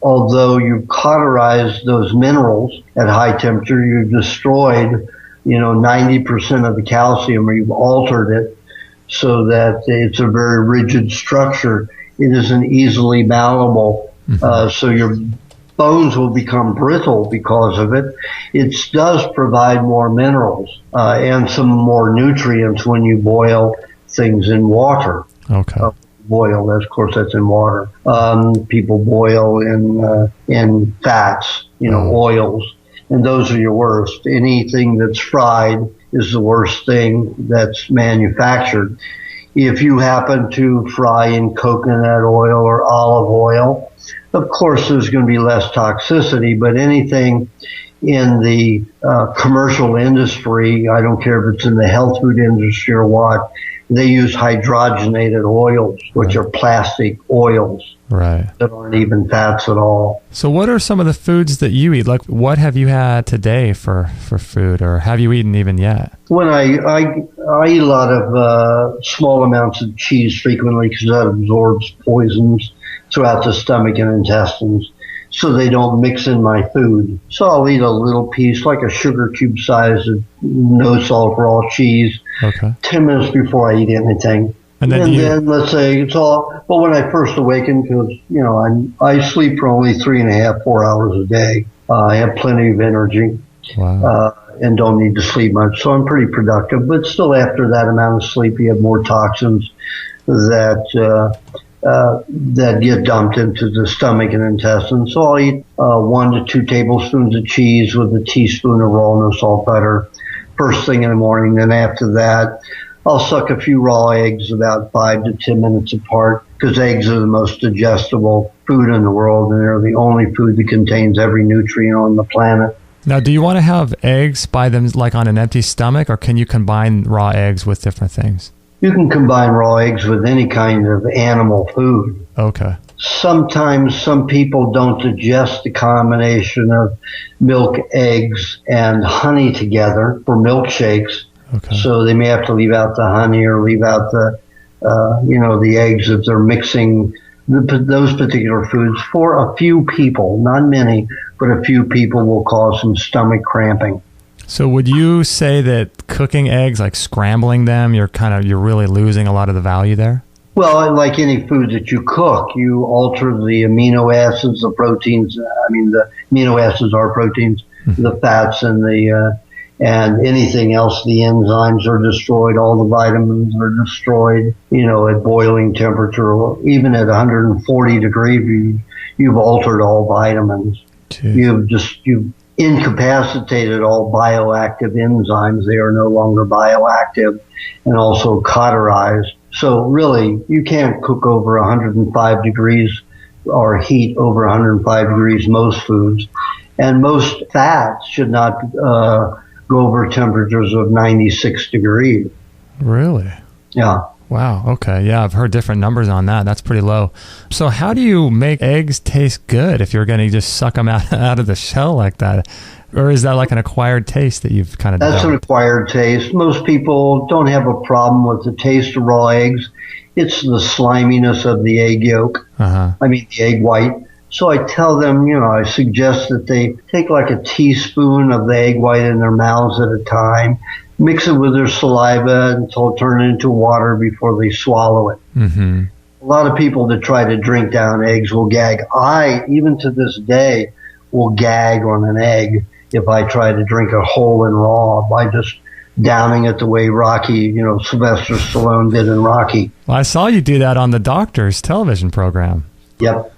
Although you cauterize those minerals at high temperature, you've destroyed, 90% of the calcium, or you've altered it so that it's a very rigid structure. It isn't easily malleable. Mm-hmm. So your bones will become brittle because of it. It does provide more minerals and some more nutrients when you boil things in water. Okay. boil. Of course, that's in water. People boil in fats, oils, and those are your worst. Anything that's fried is the worst thing that's manufactured. If you happen to fry in coconut oil or olive oil, of course, there's going to be less toxicity, but anything in the commercial industry, I don't care if it's in the health food industry or what, they use hydrogenated oils, which are plastic oils that aren't even fats at all. So what are some of the foods that you eat? Like, what have you had today for food, or have you eaten even yet? When I eat a lot of small amounts of cheese frequently because that absorbs poisons throughout the stomach and intestines, so they don't mix in my food. So I'll eat a little piece, like a sugar cube size of no salt raw cheese, 10 minutes before I eat anything. And then let's say it's all, well, when I first awaken, because, I sleep for only 3.5, 4 hours a day. I have plenty of energy. Wow. And don't need to sleep much. So I'm pretty productive, but still after that amount of sleep, you have more toxins that get dumped into the stomach and intestines. So I'll eat 1 to 2 tablespoons of cheese with a teaspoon of raw no salt butter first thing in the morning. Then after that, I'll suck a few raw eggs about 5 to 10 minutes apart, because eggs are the most digestible food in the world, and they're the only food that contains every nutrient on the planet. Now, do you want to have eggs by them like on an empty stomach, or can you combine raw eggs with different things? You can combine raw eggs with any kind of animal food. Okay. Sometimes some people don't digest the combination of milk, eggs, and honey together for milkshakes. Okay. So they may have to leave out the honey or leave out the eggs if they're mixing those particular foods. For a few people, not many, but a few people will cause some stomach cramping. So would you say that cooking eggs, like scrambling them, you're really losing a lot of the value there? Well, like any food that you cook, you alter the amino acids, the proteins. The amino acids are proteins, the fats and and anything else. The enzymes are destroyed. All the vitamins are destroyed, at boiling temperature. Even at 140 degrees, you've altered all vitamins. Jeez. You've incapacitated all bioactive enzymes. They are no longer bioactive and also cauterized. So really, you can't cook over 105 degrees or heat over 105 degrees most foods. And most fats should not go over temperatures of 96 degrees. Really? Yeah. Wow. Okay. Yeah, I've heard different numbers on that. That's pretty low. So how do you make eggs taste good if you're going to just suck them out of the shell like that? Or is that like an acquired taste that you've kind of developed? That's an acquired taste. Most people don't have a problem with the taste of raw eggs. It's the sliminess of the egg yolk. The egg white. So I tell them, I suggest that they take like a teaspoon of the egg white in their mouths at a time, mix it with their saliva until it turns into water before they swallow it. Mm-hmm. A lot of people that try to drink down eggs will gag. I, even to this day, will gag on an egg if I try to drink it whole and raw by just downing it the way Rocky, Sylvester Stallone did in Rocky. Well, I saw you do that on the doctor's television program. Yep.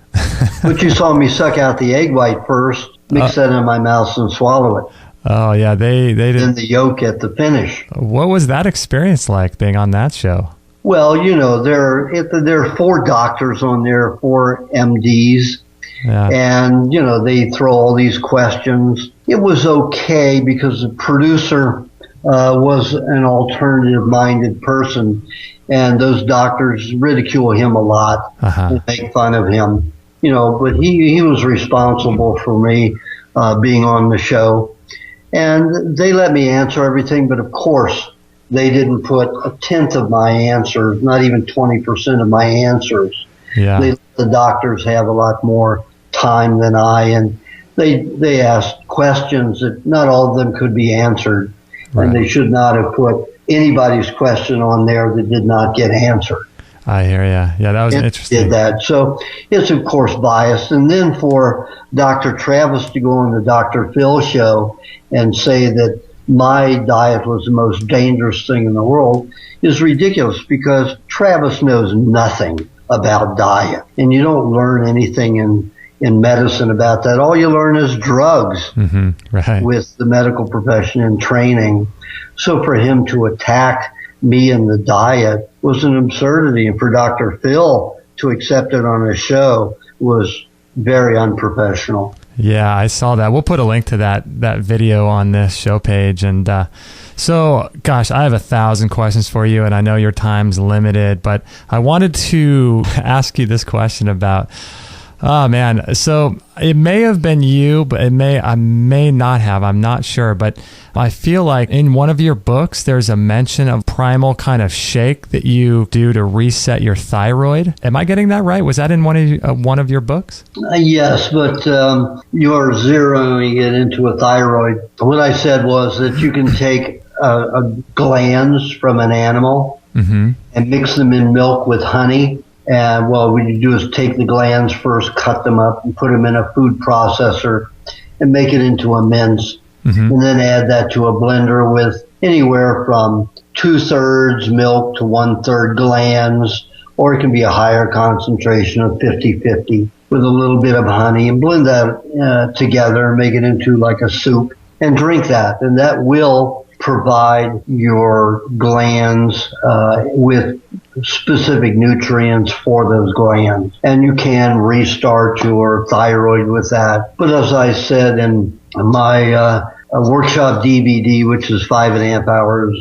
But you saw me suck out the egg white first, mix that in my mouth and swallow it. Oh, yeah, they did. Then the yolk at the finish. What was that experience like, being on that show? Well, there are 4 doctors on there, 4 MDs. Yeah. And, they throw all these questions. It was okay because the producer was an alternative-minded person, and those doctors ridicule him a lot and make fun of him. But he was responsible for me being on the show. And they let me answer everything, but of course, they didn't put a tenth of my answers, not even 20% of my answers. Yeah. They let the doctors have a lot more time than I, and they asked questions that not all of them could be answered. Right. And they should not have put anybody's question on there that did not get answered. I hear you. Yeah, that was interesting. Did that. So it's, of course, biased. And then for Dr. Travis to go on the Dr. Phil show and say that my diet was the most dangerous thing in the world is ridiculous, because Travis knows nothing about diet. And you don't learn anything in medicine about that. All you learn is drugs right. with the medical profession and training. So for him to attack me and the diet was an absurdity. And for Dr. Phil to accept it on his show was very unprofessional. Yeah, I saw that. We'll put a link to that video on this show page. And so, gosh, I have 1,000 questions for you, and I know your time's limited, but I wanted to ask you this question about, oh man, so it may have been you, but I may not have, I'm not sure, but I feel like in one of your books, there's a mention of Primal kind of shake that you do to reset your thyroid. Am I getting that right? Was that in one of your books? Yes, but you're zeroing it into a thyroid. What I said was that you can take glands from an animal and mix them in milk with honey. And what you do is take the glands first, cut them up, and put them in a food processor and make it into a mince. And then add that to a blender with anywhere from 2/3 milk to 1/3 glands, or it can be a higher concentration of 50-50 with a little bit of honey, and blend that together and make it into like a soup and drink that. And that will provide your glands with specific nutrients for those glands. And you can restart your thyroid with that. But as I said in my workshop DVD, which is 5.5 hours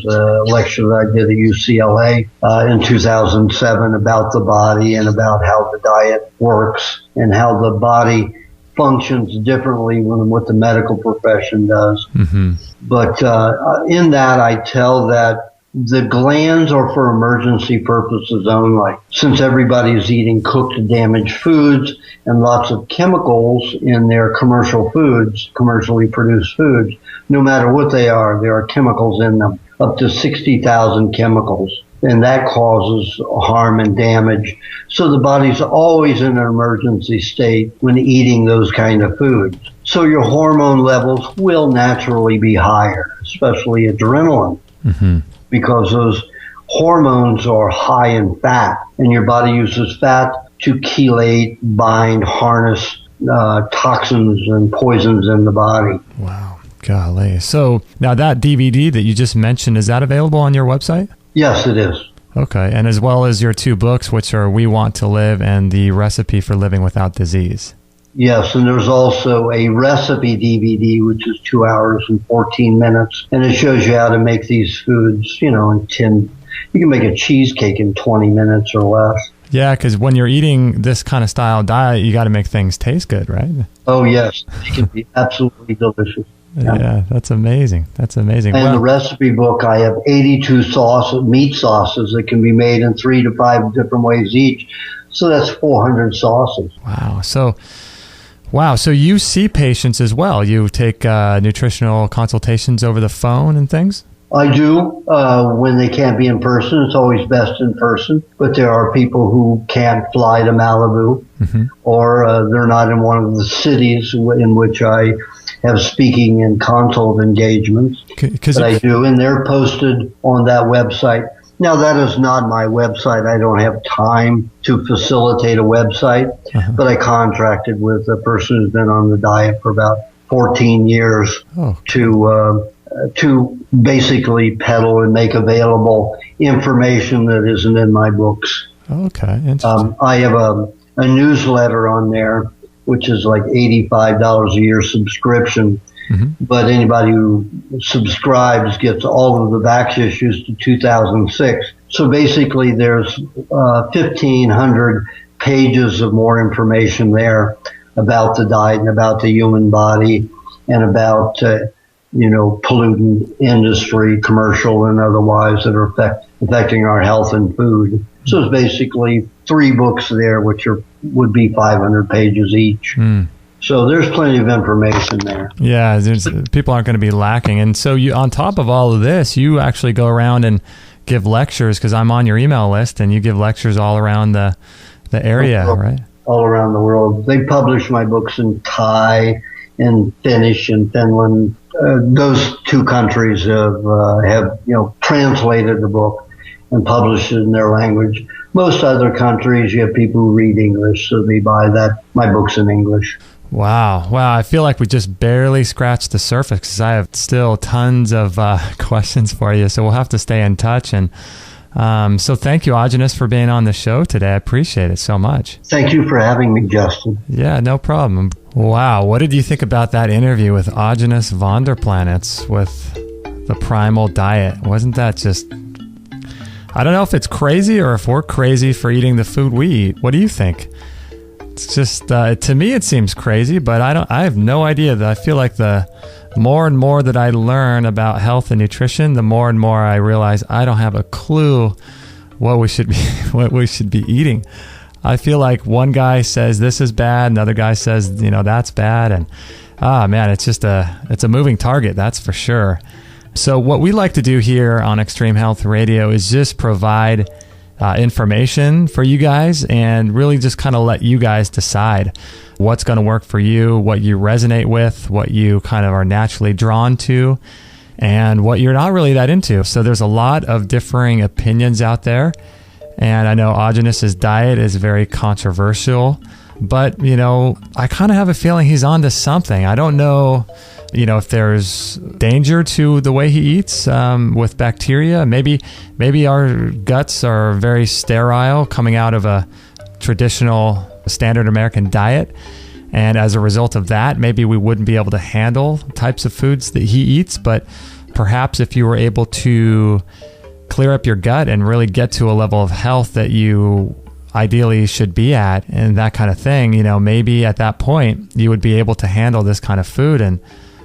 lecture that I did at UCLA in 2007 about the body and about how the diet works and how the body functions differently than what the medical profession does. But in that, I tell that the glands are for emergency purposes only. Since everybody's eating cooked damaged foods and lots of chemicals in their commercially produced foods, no matter what they are, there are chemicals in them, up to 60,000 chemicals. And that causes harm and damage. So the body's always in an emergency state when eating those kind of foods. So your hormone levels will naturally be higher, especially adrenaline, because those hormones are high in fat, and your body uses fat to chelate, bind, harness toxins and poisons in the body. Wow, golly. So now that DVD that you just mentioned, is that available on your website? Yes, it is. Okay, and as well as your 2 books, which are We Want to Live and The Recipe for Living Without Disease. Yes, and there's also a recipe DVD, which is 2 hours and 14 minutes, and it shows you how to make these foods, in 10. You can make a cheesecake in 20 minutes or less. Yeah, because when you're eating this kind of style diet, you got to make things taste good, right? Oh, yes. It can be absolutely delicious. Yeah, that's amazing. That's amazing. And the recipe book, I have 82 meat sauces that can be made in 3 to 5 different ways each. So that's 400 sauces. Wow. So you see patients as well. You take nutritional consultations over the phone and things? I do. When they can't be in person, it's always best in person. But there are people who can't fly to Malibu, or they're not in one of the cities in which I have speaking and consult engagements. But I do, and they're posted on that website. Now, that is not my website. I don't have time to facilitate a website, but I contracted with a person who's been on the diet for about 14 years to basically peddle and make available information that isn't in my books. Okay, interesting. I have a newsletter on there, which is like $85 a year subscription. But anybody who subscribes gets all of the back issues to 2006. So basically there's 1,500 pages of more information there about the diet and about the human body and about, pollutant industry, commercial and otherwise, that are affecting our health and food. So it's basically 3 books there, which would be 500 pages each. So there's plenty of information there. Yeah, people aren't going to be lacking. And so you, on top of all of this, you actually go around and give lectures, because I'm on your email list, and you give lectures all around the area, right? All around the world. They publish my books in Thai and Finnish and Finland. Those 2 countries have translated the book and published it in their language. Most other countries, you have people who read English, so they buy my books in English. Wow. I feel like we just barely scratched the surface because I have still tons of questions for you. So we'll have to stay in touch. And so thank you, Aajonus, for being on the show today. I appreciate it so much. Thank you for having me, Justin. Yeah, no problem. Wow. What did you think about that interview with Aajonus Vonderplanitz with the Primal Diet? Wasn't that just... I don't know if it's crazy or if we're crazy for eating the food we eat. What do you think? It's just, to me, it seems crazy, but I have no idea. That I feel like the more and more that I learn about health and nutrition, the more and more I realize I don't have a clue what we should be eating. I feel like one guy says this is bad, another guy says, that's bad. And, man, it's just it's a moving target. That's for sure. So what we like to do here on Extreme Health Radio is just provide information for you guys and really just kind of let you guys decide what's going to work for you, what you resonate with, what you kind of are naturally drawn to, and what you're not really that into. So there's a lot of differing opinions out there. And I know Aajonus's diet is very controversial, but, I kind of have a feeling he's onto something. I don't know, if there's danger to the way he eats with bacteria. Maybe our guts are very sterile coming out of a traditional standard American diet. And as a result of that, maybe we wouldn't be able to handle types of foods that he eats. But perhaps if you were able to clear up your gut and really get to a level of health that you ideally should be at and that kind of thing, maybe at that point you would be able to handle this kind of food. And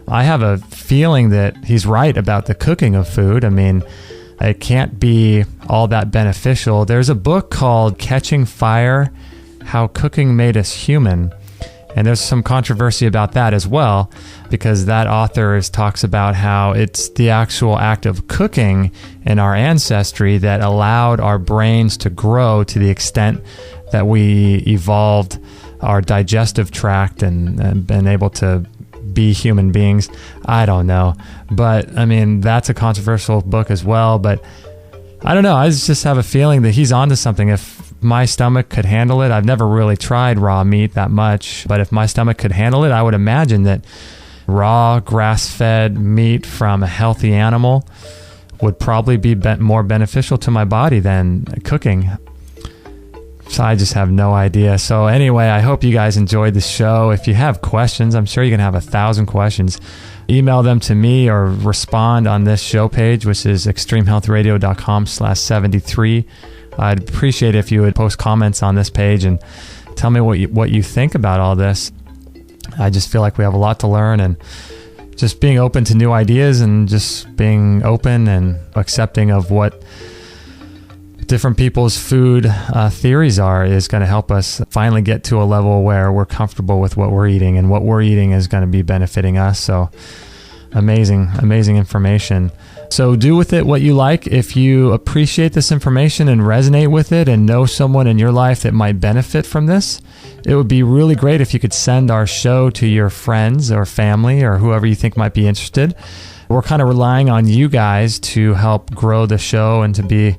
I have a feeling that he's right about the cooking of food. I mean, it can't be all that beneficial. There's a book called Catching Fire, How Cooking Made Us Human. And there's some controversy about that as well, because that author talks about how it's the actual act of cooking in our ancestry that allowed our brains to grow to the extent that we evolved our digestive tract and been able to be human beings. I don't know. But I mean, that's a controversial book as well. But I don't know. I just have a feeling that he's onto something. If my stomach could handle it, I've never really tried raw meat that much, but if my stomach could handle it, I would imagine that raw, grass-fed meat from a healthy animal would probably be more beneficial to my body than cooking. So I just have no idea. So anyway, I hope you guys enjoyed the show. If you have questions, I'm sure you can have 1,000 questions. Email them to me or respond on this show page, which is extremehealthradio.com/73. I'd appreciate it if you would post comments on this page and tell me what you think about all this. I just feel like we have a lot to learn, and just being open to new ideas and just being open and accepting of what different people's food theories are is going to help us finally get to a level where we're comfortable with what we're eating, and what we're eating is going to be benefiting us. So amazing information. So do with it what you like. If you appreciate this information and resonate with it and know someone in your life that might benefit from this, it would be really great if you could send our show to your friends or family or whoever you think might be interested. We're kind of relying on you guys to help grow the show and to be,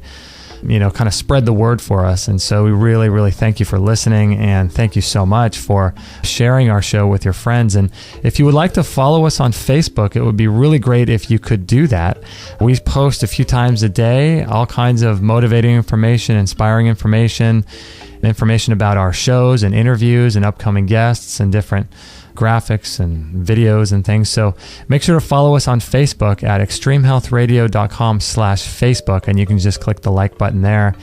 kind of spread the word for us. And so we really, really thank you for listening, and thank you so much for sharing our show with your friends. And if you would like to follow us on Facebook, it would be really great if you could do that. We post a few times a day, all kinds of motivating information, inspiring information about our shows and interviews and upcoming guests and different graphics and videos and things. So make sure to follow us on Facebook at extremehealthradio.com/Facebook, and you can just click the like button there.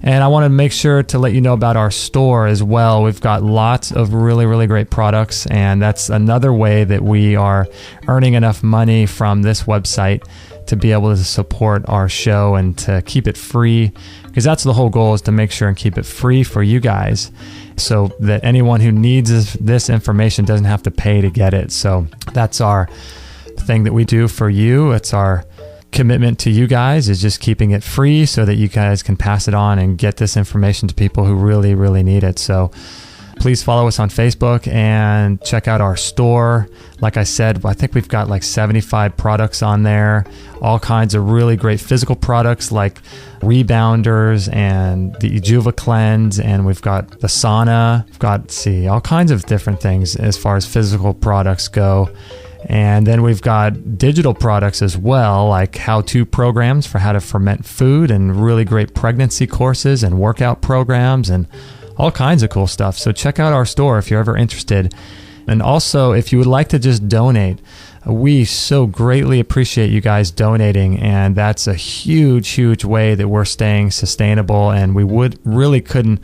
And I want to make sure to let you know about our store as well. We've got lots of really, really great products, and that's another way that we are earning enough money from this website to be able to support our show and to keep it free, because that's the whole goal, is to make sure and keep it free for you guys, so that anyone who needs this information doesn't have to pay to get it. So that's our thing that we do for you. It's our commitment to you guys, is just keeping it free so that you guys can pass it on and get this information to people who really, really need it. So Please follow us on Facebook and check out our store. Like I said, I think we've got like 75 products on there. All kinds of really great physical products like rebounders and the Ejuva cleanse, and we've got the sauna. We've got, all kinds of different things as far as physical products go. And then we've got digital products as well, like how-to programs for how to ferment food, and really great pregnancy courses and workout programs and all kinds of cool stuff. So check out our store if you're ever interested. And also, if you would like to just donate, we so greatly appreciate you guys donating, and that's a huge, huge way that we're staying sustainable, and we really couldn't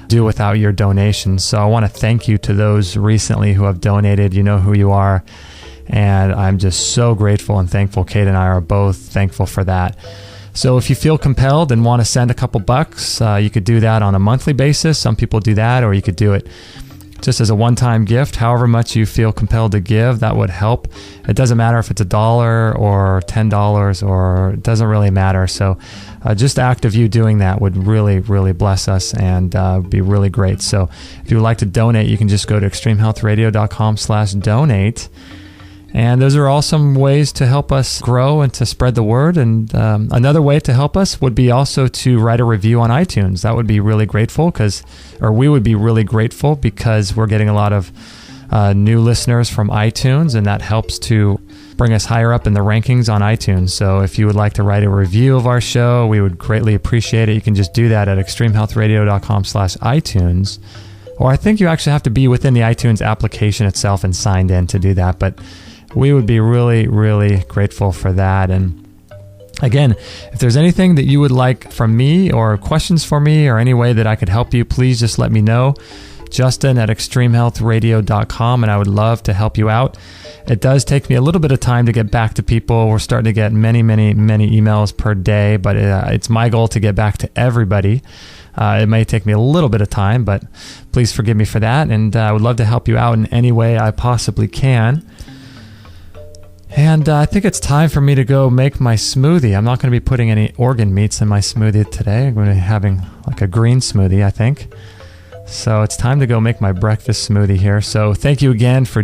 do without your donations. So I want to thank you to those recently who have donated. You know who you are, and I'm just so grateful and thankful. Kate and I are both thankful for that. So if you feel compelled and want to send a couple bucks, you could do that on a monthly basis. Some people do that, or you could do it just as a one-time gift. However much you feel compelled to give, that would help. It doesn't matter if it's $1 or $10, or it doesn't really matter. So just the act of you doing that would really, really bless us and be really great. So if you would like to donate, you can just go to extremehealthradio.com/donate. And those are all some ways to help us grow and to spread the word. And another way to help us would be also to write a review on iTunes. That would be really grateful we would be really grateful because we're getting a lot of new listeners from iTunes, and that helps to bring us higher up in the rankings on iTunes. So if you would like to write a review of our show, we would greatly appreciate it. You can just do that at extremehealthradio.com/iTunes. Or I think you actually have to be within the iTunes application itself and signed in to do that. But we would be really, really grateful for that. And again, if there's anything that you would like from me or questions for me or any way that I could help you, please just let me know. Justin at extremehealthradio.com, and I would love to help you out. It does take me a little bit of time to get back to people. We're starting to get many, many, many emails per day, but it's my goal to get back to everybody. It may take me a little bit of time, but please forgive me for that. And I would love to help you out in any way I possibly can. And I think it's time for me to go make my smoothie. I'm not going to be putting any organ meats in my smoothie today. I'm going to be having like a green smoothie, I think. So it's time to go make my breakfast smoothie here. So thank you again for